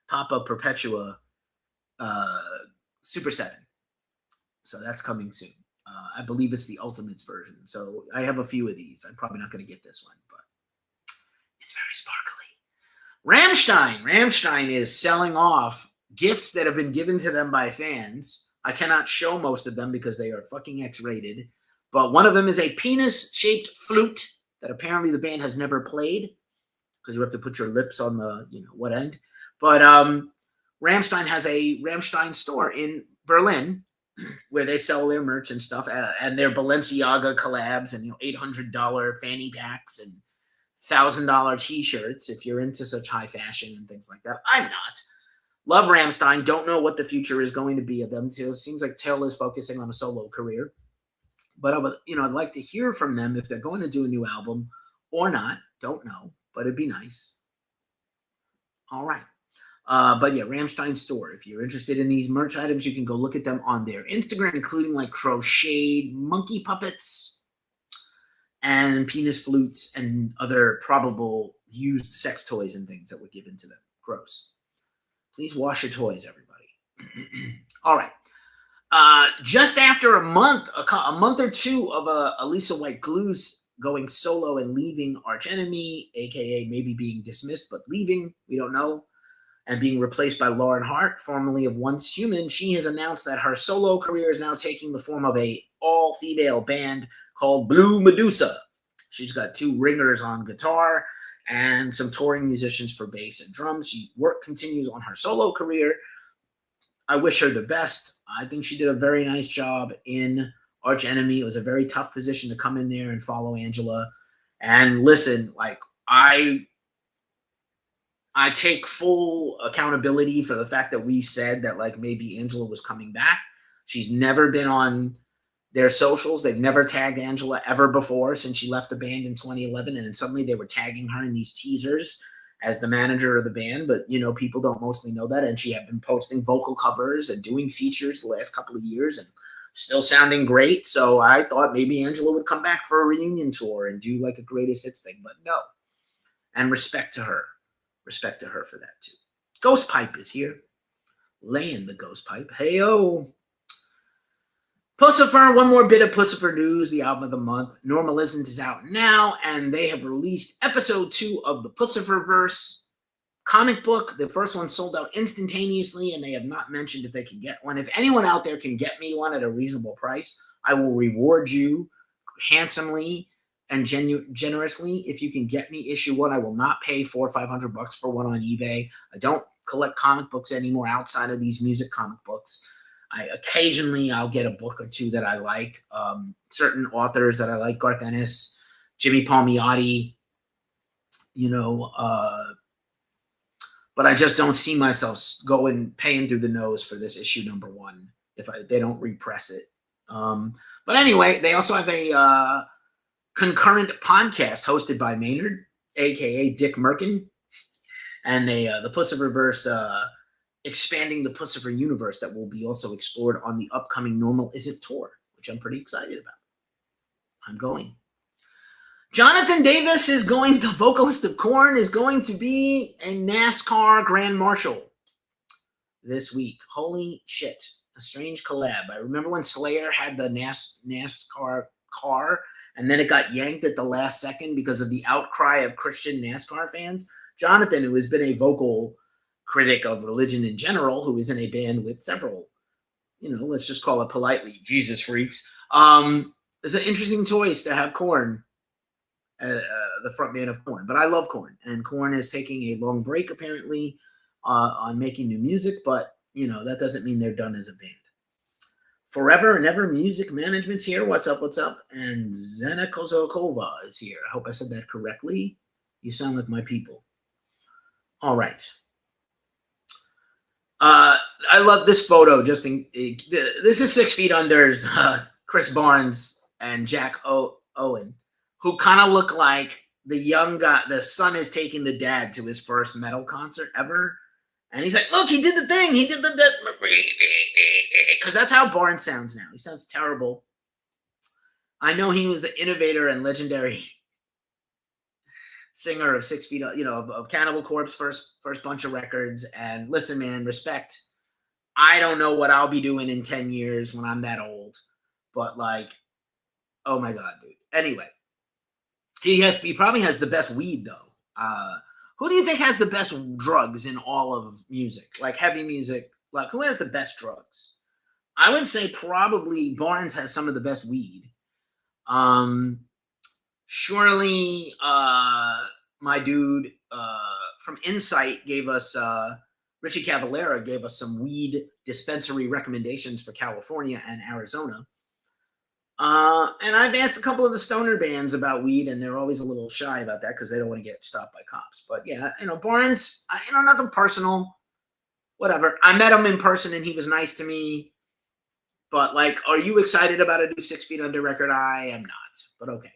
Papa Perpetua Super 7. So that's coming soon. I believe it's the Ultimates version. So I have a few of these. I'm probably not going to get this one, but it's very sparkly. Rammstein is selling off gifts that have been given to them by fans. I cannot show most of them because they are fucking X-rated. But one of them is a penis-shaped flute that apparently the band has never played because you have to put your lips on the, what end. But Rammstein has a Rammstein store in Berlin where they sell their merch and stuff, and their Balenciaga collabs and $800 fanny packs and $1,000 t-shirts if you're into such high fashion and things like that. I'm not. Love Rammstein. Don't know what the future is going to be of them. It seems like Till is focusing on a solo career. But I'd like to hear from them if they're going to do a new album or not. Don't know, but it'd be nice. All right. But yeah, Rammstein store. If you're interested in these merch items, you can go look at them on their Instagram, including like crocheted monkey puppets and penis flutes and other probable used sex toys and things that were given to them. Gross. Please wash your toys, everybody. All right. Just after a month or two of Elisa White Glue's going solo and leaving Arch Enemy, aka maybe being dismissed but leaving, we don't know, and being replaced by Lauren Hart, formerly of Once Human, she has announced that her solo career is now taking the form of a all-female band called Blue Medusa. She's got 2 ringers on guitar and some touring musicians for bass and drums. Work continues on her solo career. I wish her the best. I think she did a very nice job in Arch Enemy. It was a very tough position to come in there and follow Angela. And listen, like, I take full accountability for the fact that we said that, like, maybe Angela was coming back. She's never been on their socials. They've never tagged Angela ever before since she left the band in 2011. And then suddenly they were tagging her in these teasers as the manager of the band. But, people don't mostly know that. And she had been posting vocal covers and doing features the last couple of years and still sounding great. So I thought maybe Angela would come back for a reunion tour and do like a greatest hits thing. But no. And respect to her. Respect to her for that, too. Ghost Pipe is here. Laying the Ghost Pipe. Hey-o. Pussifer, one more bit of Pussifer news. The album of the month, Normalisms, is out now, and they have released episode 2 of the Pussiferverse comic book. The first one sold out instantaneously, and they have not mentioned if they can get one. If anyone out there can get me one at a reasonable price, I will reward you handsomely and generously. If you can get me issue 1, I will not pay $400 or $500 for one on eBay. I don't collect comic books anymore outside of these music comic books. Occasionally I'll get a book or 2 that I like. Certain authors that I like, Garth Ennis, Jimmy Palmiotti, but I just don't see myself paying through the nose for this issue number 1 if they don't repress it. But anyway, they also have a concurrent podcast hosted by Maynard, aka Dick Merkin, and the Pussiferverse expanding the Pussifer universe that will be also explored on the upcoming Normal Isn't tour, which I'm pretty excited about. I'm going. Jonathan Davis the vocalist of Korn, is going to be a NASCAR Grand Marshal this week. Holy shit. A strange collab. I remember when Slayer had the NASCAR car, and then it got yanked at the last second because of the outcry of Christian NASCAR fans. Jonathan, who has been a vocal critic of religion in general, who is in a band with several, let's just call it politely, Jesus freaks, It's an interesting choice to have Korn, the front man of Korn. But I love Korn, and Korn is taking a long break apparently on making new music. But that doesn't mean they're done as a band. Forever and Ever Music Management's here. What's up? What's up? And Zena Kozokova is here. I hope I said that correctly. You sound like my people. All right. I love this photo. This is 6 Feet Under's Chris Barnes and Jack Owen, who kind of look like the young guy. The son is taking the dad to his first metal concert ever. And he's like, look, he did the thing. He did the because that's how Barnes sounds now. He sounds terrible. I know he was the innovator and legendary singer of 6 Feet, of Cannibal Corpse first bunch of records. And listen, man, respect. I don't know what I'll be doing in 10 years when I'm that old, but like, oh my God, dude. Anyway, he probably has the best weed though. Who do you think has the best drugs in all of music, like heavy music? Like, who has the best drugs? I would say probably Barnes has some of the best weed. Surely, my dude from Insight gave us, Richie Cavalera gave us some weed dispensary recommendations for California and Arizona. And I've asked a couple of the stoner bands about weed, and they're always a little shy about that because they don't want to get stopped by cops. But yeah, Barnes, nothing personal, whatever. I met him in person, and he was nice to me. But like, are you excited about a new 6 Feet Under record? I am not, but okay.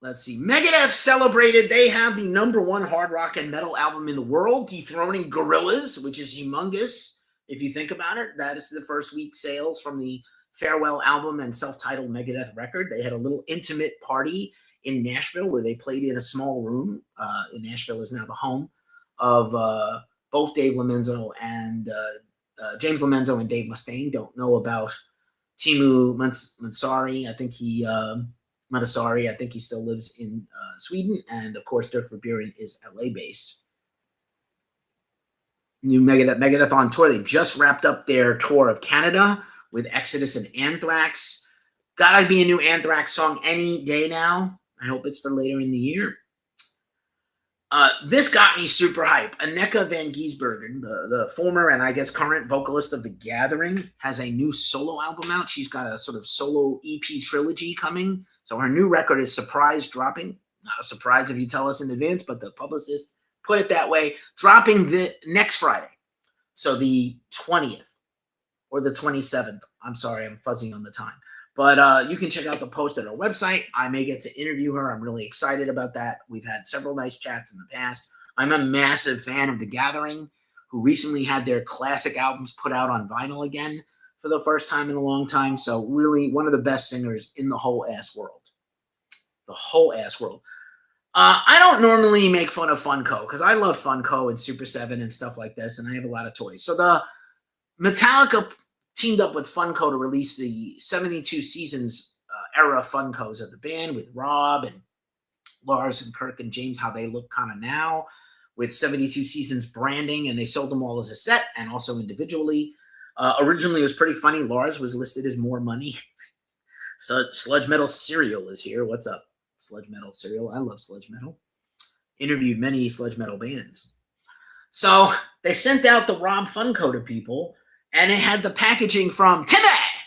Let's see. Megadeth celebrated. They have the #1 hard rock and metal album in the world, dethroning Gorillaz, which is humongous. If you think about it, that is the first week sales from the farewell album and self-titled Megadeth record. They had a little intimate party in Nashville where they played in a small room. Nashville is now the home of both Dave Lomenzo and James Lomenzo and Dave Mustaine. Don't know about Timu Mansari. I think he Matasari. I think he still lives in Sweden, and of course Dirk Verbeuren is LA based. New Megadeth on tour. They just wrapped up their tour of Canada with Exodus and Anthrax. Gotta be a new Anthrax song any day now. I hope it's for later in the year. This got me super hype. Anneka van Giesbergen, the former and I guess current vocalist of The Gathering, has a new solo album out. She's got a sort of solo EP trilogy coming. So her new record is surprise dropping. Not a surprise if you tell us in advance, but the publicist put it that way. Dropping the next Friday. So the 20th or the 27th. I'm sorry, I'm fuzzy on the time. But you can check out the post at our website. I may get to interview her. I'm really excited about that. We've had several nice chats in the past. I'm a massive fan of The Gathering, who recently had their classic albums put out on vinyl again for the first time in a long time. So really one of the best singers in the whole ass world. The whole ass world. I don't normally make fun of Funko because I love Funko and Super 7 and stuff like this, and I have a lot of toys. So the Metallica teamed up with Funko to release the 72 Seasons era Funkos of the band with Rob and Lars and Kirk and James, how they look kind of now with 72 Seasons branding, and they sold them all as a set and also individually. Originally, it was pretty funny. Lars was listed as more money. So Sludge Metal Cereal is here. What's up, Sludge Metal Cereal? I love Sludge Metal. Interviewed many Sludge Metal bands. So they sent out the Rob Funko to people, and it had the packaging from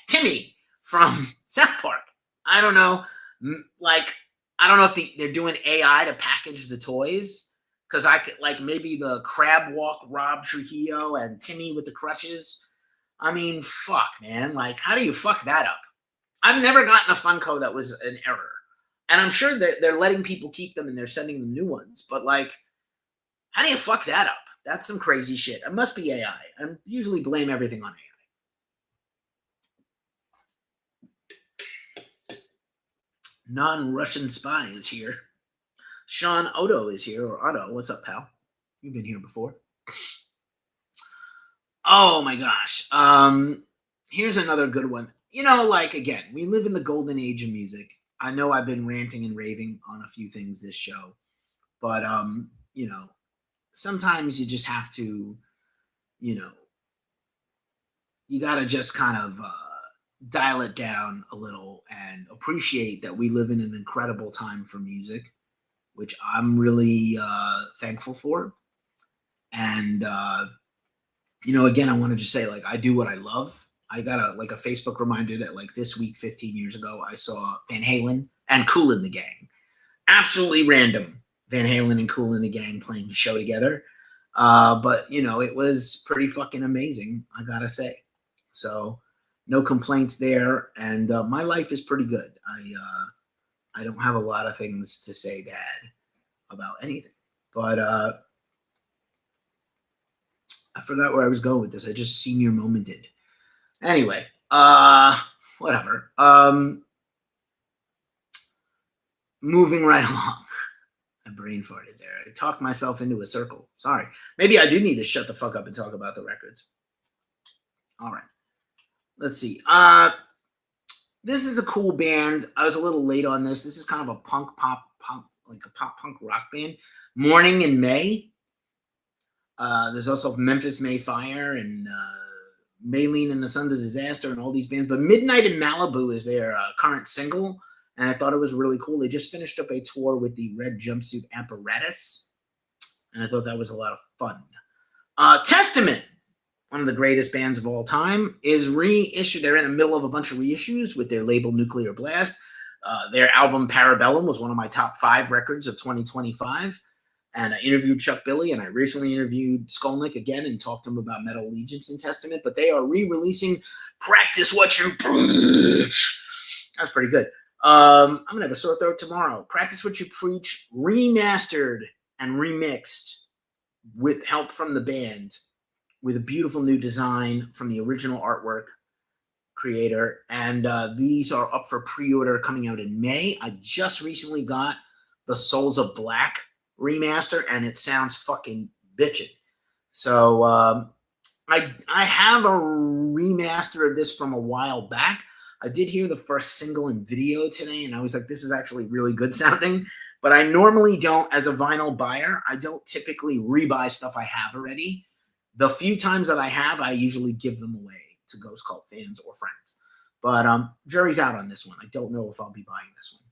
Timmy from South Park. I don't know. I don't know if they're doing AI to package the toys, because I could, maybe the Crab Walk Rob Trujillo and Timmy with the crutches. I mean, fuck, man. How do you fuck that up? I've never gotten a Funko that was an error. And I'm sure that they're letting people keep them and they're sending them new ones. But, how do you fuck that up? That's some crazy shit. It must be AI. I usually blame everything on AI. Non-Russian spy is here. Sean Otto is here, or Otto. What's up, pal? You've been here before. Oh, my gosh. Here's another good one. Again, we live in the golden age of music. I know I've been ranting and raving on a few things this show. But, sometimes you just have to, you got to just kind of dial it down a little and appreciate that we live in an incredible time for music, which I'm really thankful for. And again, I want to just say, like, I do what I love. I got a Facebook reminder that, like, this week 15 years ago, I saw Van Halen and Kool and the Gang. Absolutely random. Van Halen and Kool and the Gang playing a show together. But it was pretty fucking amazing, I gotta say. So no complaints there, and my life is pretty good. I don't have a lot of things to say bad about anything. But I forgot where I was going with this. I just senior momented. Anyway, whatever. Moving right along. I brain farted there. I talked myself into a circle. Sorry. Maybe I do need to shut the fuck up and talk about the records. All right. Let's see. This is a cool band. I was a little late on this. This is kind of a punk, like a pop punk rock band. Morning in May. There's also Memphis May Fire and Maylene and the Sons of Disaster and all these bands. But Midnight in Malibu is their current single. And I thought it was really cool. They just finished up a tour with the Red Jumpsuit Apparatus. And I thought that was a lot of fun. Testament, one of the greatest bands of all time, is reissued. They're in the middle of a bunch of reissues with their label Nuclear Blast. Their album Parabellum was one of my top 5 records of 2025. And I interviewed Chuck Billy, and I recently interviewed Skolnick again and talked to him about Metal Allegiance and Testament. But they are re-releasing Practice What You Preach. That's pretty good. I'm going to have a sore throat tomorrow. Practice What You Preach, remastered and remixed with help from the band, with a beautiful new design from the original artwork creator. And these are up for pre-order coming out in May. I just recently got the Souls of Black remaster, and it sounds fucking bitchin'. So I have a remaster of this from a while back. I did hear the first single and video today, and I was like, this is actually really good sounding. But I normally don't, as a vinyl buyer, I don't typically rebuy stuff I have already. The few times that I have, I usually give them away to Ghost Cult fans or friends. But jury's out on this one. I don't know if I'll be buying this one.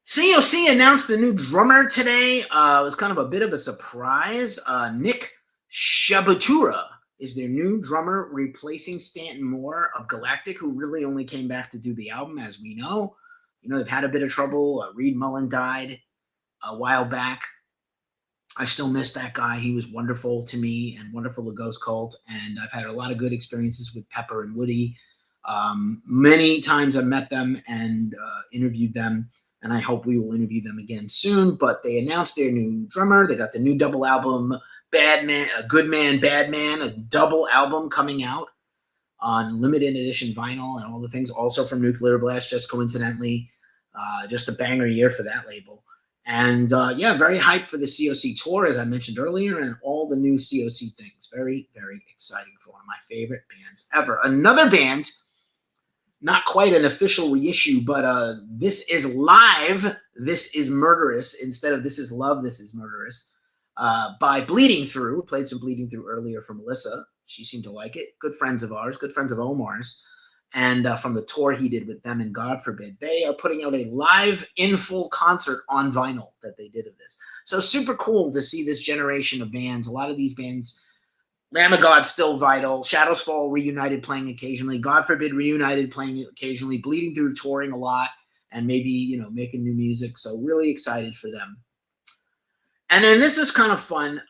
COC announced a new drummer today. It was kind of a bit of a surprise. Nick Shabutura is their new drummer, replacing Stanton Moore of Galactic, who really only came back to do the album, as we know. They've had a bit of trouble. Reed Mullen died a while back. I still miss that guy. He was wonderful to me and wonderful to Ghost Cult, and I've had a lot of good experiences with Pepper and Woody. Many times I've met them and interviewed them, and I hope we will interview them again soon. But they announced their new drummer. They got the new double album, Bad Man, Good Man, Bad Man, a double album coming out on limited edition vinyl and all the things, also from Nuclear Blast, just coincidentally. Just a banger year for that label. And very hyped for the COC tour, as I mentioned earlier, and all the new COC things. Very, very exciting for one of my favorite bands ever. Another band, not quite an official reissue, but This Is Live, This Is Murderous, instead of This Is Love, This Is Murderous, by Bleeding Through. Played some Bleeding Through earlier for Melissa. She seemed to like it. Good friends of ours, good friends of Omar's. And from the tour he did with them and God Forbid, they are putting out a live in full concert on vinyl that they did of this. So super cool to see this generation of bands. A lot of these bands, Lamb of God still vital, Shadows Fall reunited playing occasionally, God Forbid reunited playing occasionally, Bleeding Through touring a lot, and maybe, making new music. So really excited for them. And then this is kind of fun.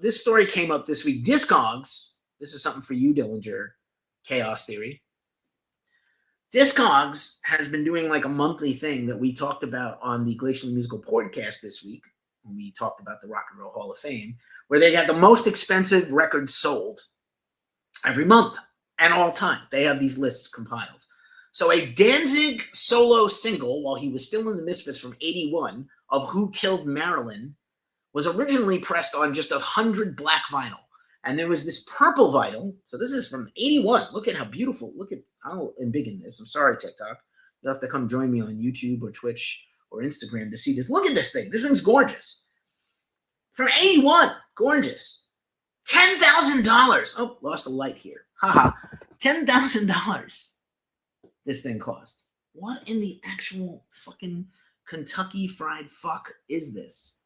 This story came up this week. Discogs, this is something for you, Dillinger, Chaos Theory. Discogs has been doing like a monthly thing that we talked about on the Glacial Musical Podcast this week. When we talked about the Rock and Roll Hall of Fame, where they got the most expensive records sold every month and all time. They have these lists compiled. So a Danzig solo single, while he was still in the Misfits from 81, of Who Killed Marilyn, was originally pressed on just 100 black vinyl. And there was this purple vinyl. So this is from 81. Look at how beautiful. Look at how embiggen this. I'm sorry, TikTok. You'll have to come join me on YouTube or Twitch or Instagram to see this. Look at this thing. This thing's gorgeous. From 81. Gorgeous. $10,000. Oh, lost a light here. Haha. $10,000 this thing cost. What in the actual fucking Kentucky Fried Fuck is this?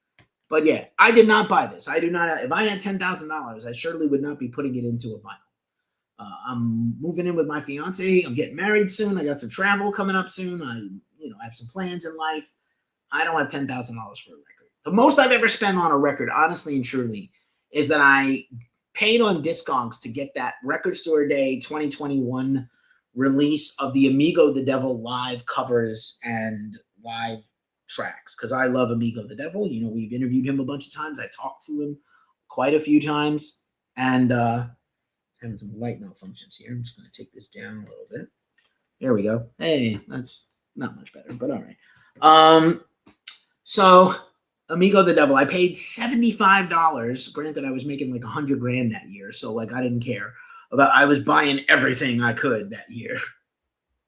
But yeah, I did not buy this. I do not. If I had $10,000, I surely would not be putting it into a vinyl. I'm moving in with my fiance. I'm getting married soon. I got some travel coming up soon. I have some plans in life. I don't have $10,000 for a record. The most I've ever spent on a record, honestly and truly, is that I paid on Discogs to get that Record Store Day 2021 release of the Amigo the Devil live covers and live tracks, because I love Amigo the Devil. We've interviewed him a bunch of times. I talked to him quite a few times, and having some light malfunctions here. I'm just going to take this down a little bit. There we go. Hey, that's not much better, but all right. So Amigo the Devil, I paid $75. Granted, I was making like $100,000 that year, so like I didn't care. I was buying everything I could that year,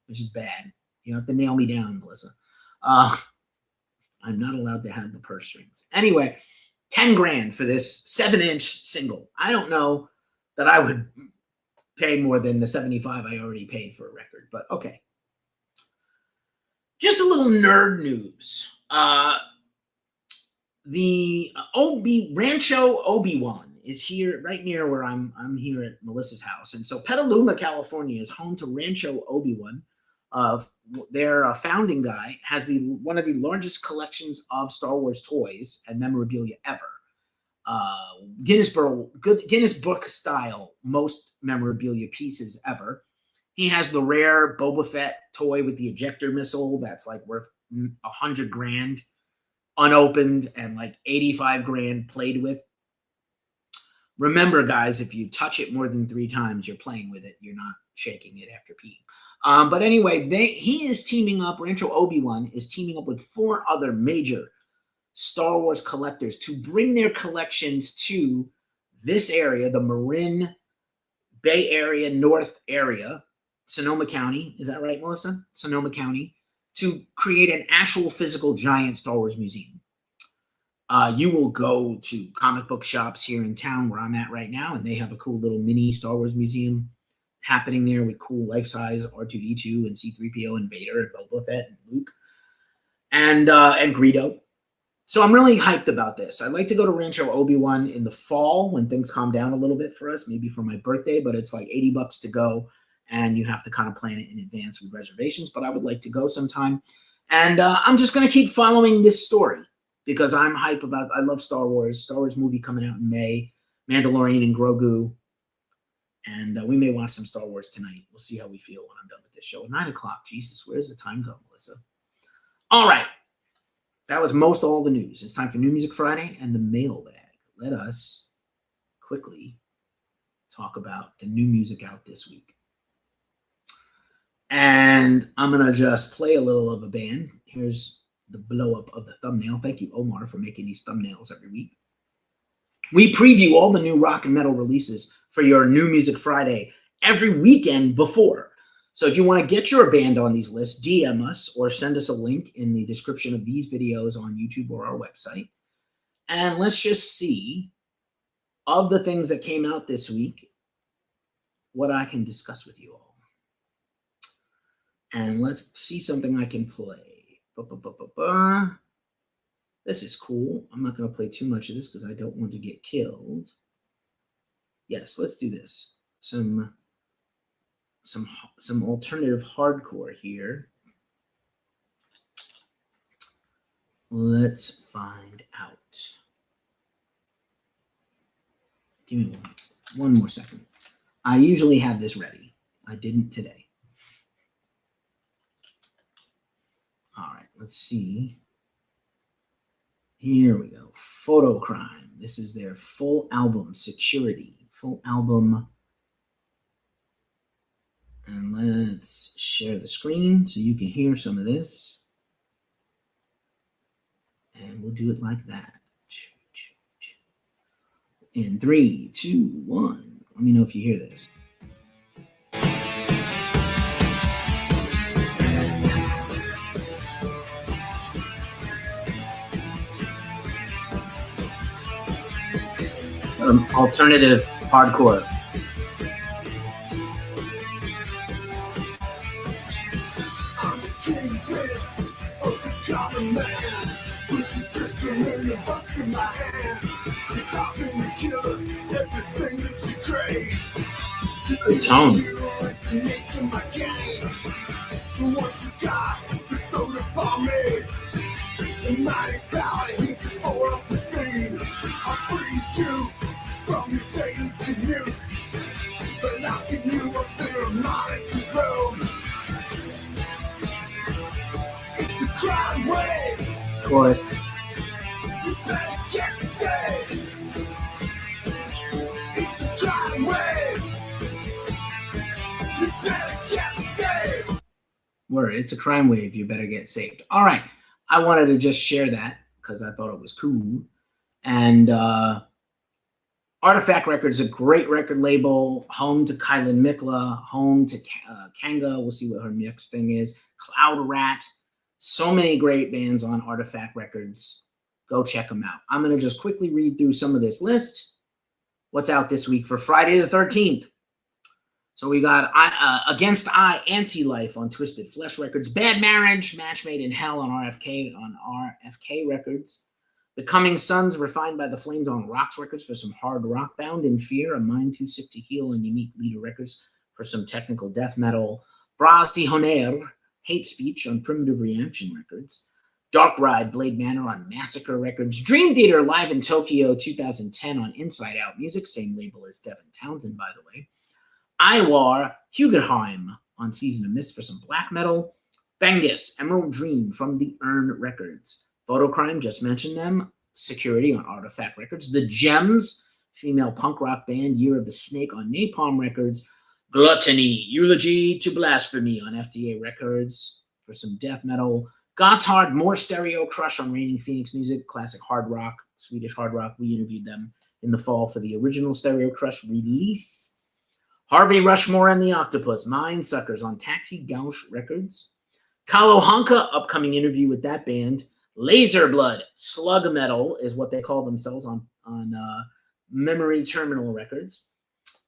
which is bad. You have to nail me down, Melissa. I'm not allowed to have the purse strings. Anyway, $10,000 for this 7-inch single. I don't know that I would pay more than the $75 I already paid for a record, but okay. Just a little nerd news. The Rancho Obi-Wan is here right near where I'm here at Melissa's house. And so Petaluma, California is home to Rancho Obi-Wan. Their founding guy has one of the largest collections of Star Wars toys and memorabilia ever. Guinness Book style, most memorabilia pieces ever. He has the rare Boba Fett toy with the ejector missile that's like worth $100,000 unopened and like $85,000 played with. Remember, guys, if you touch it more than 3 times, you're playing with it. You're not shaking it after peeing. But anyway, he is teaming up. Rancho Obi-Wan is teaming up with 4 other major Star Wars collectors to bring their collections to this area, the Marin Bay Area, North area, Sonoma County. Is that right, Melissa? Sonoma County, to create an actual physical giant Star Wars museum. You will go to comic book shops here in town where I'm at right now, and they have a cool little mini Star Wars museum happening there with cool life-size R2-D2 and C-3PO and Vader and Boba Fett and Luke and Greedo. So I'm really hyped about this. I'd like to go to Rancho Obi-Wan in the fall when things calm down a little bit for us, maybe for my birthday, but it's like $80 to go, and you have to kind of plan it in advance with reservations, but I would like to go sometime. And I'm just going to keep following this story because I'm hype about, I love Star Wars. Star Wars movie coming out in May, Mandalorian and Grogu. And we may watch some Star Wars tonight. We'll see how we feel when I'm done with this show. 9 o'clock. Jesus, where's the time go, Melissa? All right. That was most all the news. It's time for New Music Friday and the mailbag. Let us quickly talk about the new music out this week. And I'm going to just play a little of a band. Here's the blow up of the thumbnail. Thank you, Omar, for making these thumbnails every week. We preview all the new rock and metal releases for your New Music Friday every weekend before. So if you want to get your band on these lists, DM us or send us a link in the description of these videos on YouTube or our website. And let's just see, of the things that came out this week, what I can discuss with you all. And let's see something I can play. This is cool. I'm not going to play too much of this because I don't want to get killed. Yes, let's do this. Some alternative hardcore here. Let's find out. Give me one more second. I usually have this ready. I didn't today. All right, let's see. Here we go. Photo Crime. This is their full album, Security. Full album. And let's share the screen so you can hear some of this. And we'll do it like that. In 3, 2, 1. Let me know if you hear this. Alternative hardcore. not a man. Pussy just $1 million in my hand. You're copying the killer, everything that you crave. Good tone. My game. For what you got, bestowed upon me. The mighty power hit you for off the scene. I freed you from your daily commute. But locking you up in a monitored room. It's a crime wave. Of course. You better get saved. It's a crime wave. You better get saved. Word, it's a crime wave. You better get saved. All right. I wanted to just share that because I thought it was cool. And Artifact Records, a great record label, home to Kylan Mikla, home to Kanga. We'll see what her next thing is. Cloud Rat. So many great bands on Artifact Records. Go check them out. I'm going to just quickly read through some of this list. What's out this week for Friday the 13th? So we got Against I, Anti-Life on Twisted Flesh Records. Bad Marriage, Match Made in Hell on RFK Records. The Coming Sons, Refined by the Flames on Rocks Records for some hard rock. Bound in Fear, A Mind Too Sick to Heal on Unique Leader Records for some technical death metal. Bras d'Honneur, Hate Speech on Primitive Reaction Records. Dark Ride, Blade Manor on Massacre Records. Dream Theater Live in Tokyo 2010 on Inside Out Music, same label as Devin Townsend, by the way. Iwar, Hugerheim on Season of Mist for some black metal. Bengus, Emerald Dream from the Urn Records. Photocrime, just mentioned them. Security on Artifact Records. The Gems, female punk rock band, Year of the Snake on Napalm Records. Gluttony, Eulogy to Blasphemy on FDA Records for some death metal. Gotthard, More Stereo Crush on Raining Phoenix Music, classic hard rock, Swedish hard rock. We interviewed them in the fall for the original Stereo Crush release. Harvey Rushmore and the Octopus, Mind Suckers on Taxi Gauche Records. Kalo Honka, upcoming interview with that band. Laser Blood, Slug Metal is what they call themselves on Memory Terminal Records.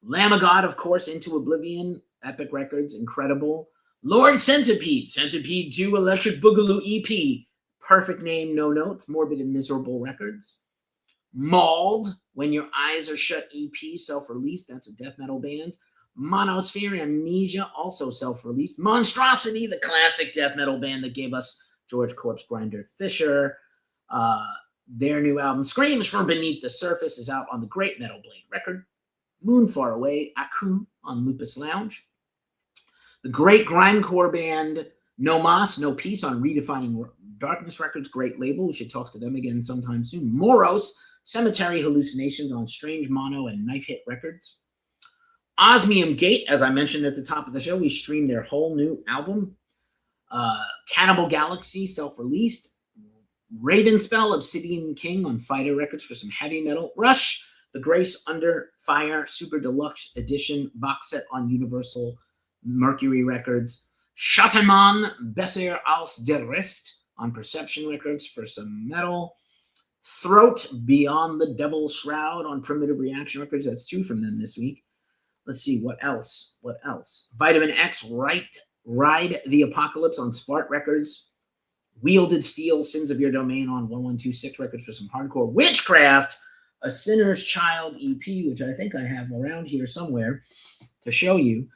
Lamb of God, of course, Into Oblivion, Epic Records, incredible. Lord Centipede, Centipede 2 Electric Boogaloo EP, perfect name, no notes, Morbid and Miserable Records. Mauled, When Your Eyes Are Shut EP, self-released, that's a death metal band. Monosphere Amnesia, also self-released. Monstrosity, the classic death metal band that gave us George Corpse Grinder Fisher. Their new album, Screams from Beneath the Surface, is out on the Great Metal Blade record. Moon Far Away, Aku on Lupus Lounge. The great grindcore band, No Mas, No Peace on Redefining Darkness Records, great label. We should talk to them again sometime soon. Moros, Cemetery Hallucinations on Strange Mono and Knife Hit Records. Osmium Gate, as I mentioned at the top of the show, we streamed their whole new album. Cannibal Galaxy, self-released. Ravenspell, Obsidian King on Fighter Records for some heavy metal. Rush, The Grace Under Fire Super Deluxe Edition box set on Universal Mercury Records. Schattenmann, Besser als der Rest on Perception Records for some metal. Throat, Beyond the Devil's Shroud on Primitive Reaction Records. That's 2 from them this week. Let's see, what else? Vitamin X, Ride the Apocalypse on Spart Records. Wielded Steel, Sins of Your Domain on 1126 Records for some hardcore. Witchcraft, A Sinner's Child EP, which I think I have around here somewhere to show you.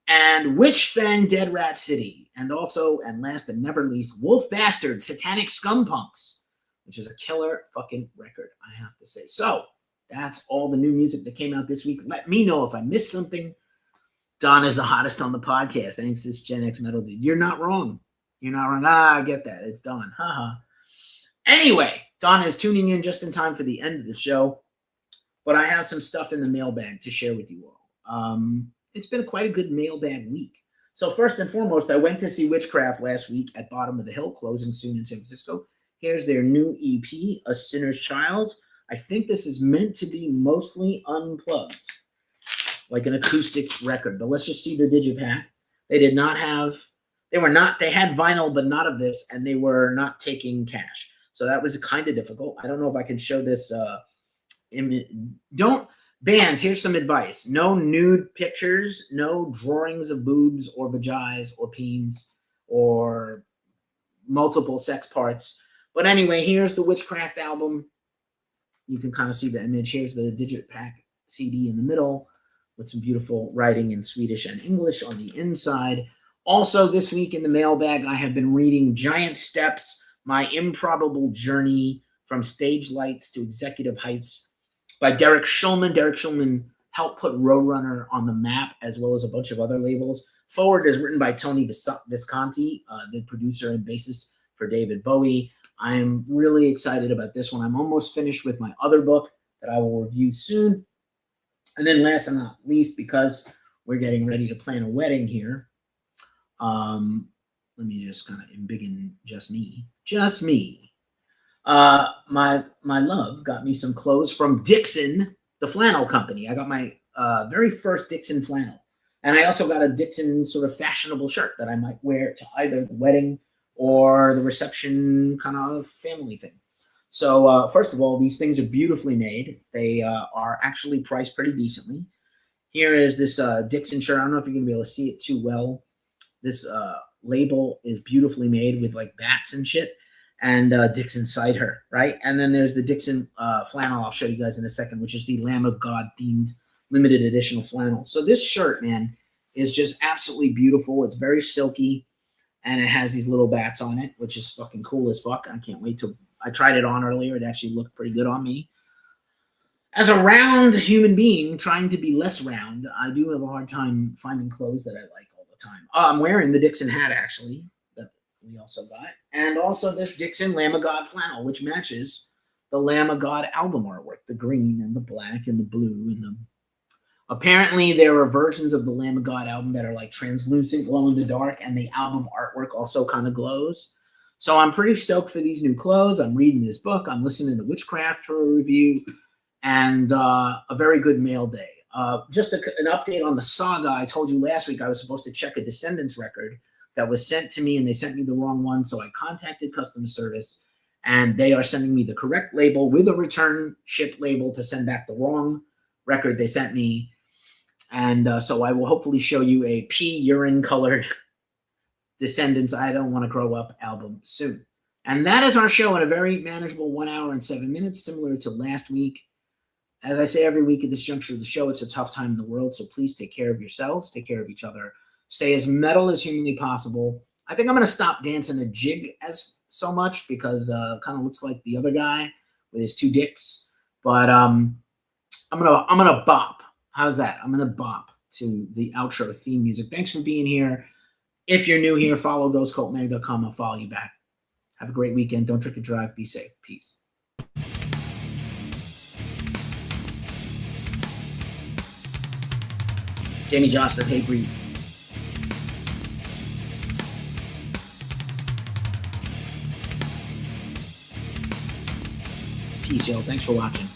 And Witch Fang, Dead Rat City. And also, and last and never least, Wolf Bastard, Satanic Scumpunks, which is a killer fucking record, I have to say. So, that's all the new music that came out this week. Let me know if I missed something. Don is the hottest on the podcast. Thanks, this Gen X Metal dude. You're not wrong. You're not wrong. I get that. It's Don. Haha. Anyway, Don is tuning in just in time for the end of the show. But I have some stuff in the mailbag to share with you all. It's been quite a good mailbag week. So first and foremost, I went to see Witchcraft last week at Bottom of the Hill, closing soon in San Francisco. Here's their new EP, A Sinner's Child. I think this is meant to be mostly unplugged, like an acoustic record. But let's just see the digipack. They had vinyl, but not of this, and they were not taking cash. So that was kind of difficult. I don't know if I can show this. Bands, here's some advice. No nude pictures, no drawings of boobs or vaginas or peens or multiple sex parts. But anyway, here's the Witchcraft album. You can kind of see the image. Here's the Digipack CD in the middle with some beautiful writing in Swedish and English on the inside. Also, this week in the mailbag, I have been reading Giant Steps, My Improbable Journey from Stage Lights to Executive Heights by Derek Schulman. Derek Schulman helped put Roadrunner on the map, as well as a bunch of other labels. Forward is written by Tony Visconti, the producer and bassist for David Bowie. I am really excited about this one. I'm almost finished with my other book that I will review soon. And then last and not least, because we're getting ready to plan a wedding here, let me just kind of embiggen just me. My love got me some clothes from Dixon, the flannel company. I got my very first Dixon flannel. And I also got a Dixon sort of fashionable shirt that I might wear to either the wedding or the reception kind of family thing. So first of all, these things are beautifully made. They are actually priced pretty decently. Here is this Dixon shirt. I don't know if you're going to be able to see it too well. This label is beautifully made with like bats and shit. And Dixon Cider, right? And then there's the Dixon flannel I'll show you guys in a second, which is the Lamb of God themed limited edition flannel. So this shirt, man, is just absolutely beautiful. It's very silky. And it has these little bats on it, which is fucking cool as fuck. I can't wait to... I tried it on earlier. It actually looked pretty good on me. As a round human being trying to be less round, I do have a hard time finding clothes that I like all the time. I'm wearing the Dixon hat, actually, that we also got. And also this Dixon Lamb of God flannel, which matches the Lamb of God album artwork. The green and the black and the blue and the... Apparently, there are versions of the Lamb of God album that are like translucent, glow in the dark, and the album artwork also kind of glows. So I'm pretty stoked for these new clothes. I'm reading this book. I'm listening to Witchcraft for a review, and a very good mail day. Just an update on the saga. I told you last week I was supposed to check a Descendants record that was sent to me, and they sent me the wrong one. So I contacted customer service, and they are sending me the correct label with a return ship label to send back the wrong record they sent me. And so I will hopefully show you a pea urine colored Descendants I Don't Want to Grow Up album soon. And that is our show in a very manageable 1 hour and 7 minutes, similar to last week. As I say every week at this juncture of the show, it's a tough time in the world, so please take care of yourselves, take care of each other, stay as metal as humanly possible. I think I'm going to stop dancing a jig as so much because it kind of looks like the other guy with his two dicks. But I'm gonna bop. How's that? I'm going to bop to the outro theme music. Thanks for being here. If you're new here, follow ghostcultmag.com. I'll follow you back. Have a great weekend. Don't drink and drive. Be safe. Peace. Jamie Johnson, hey, breathe. Peace, yo. Thanks for watching.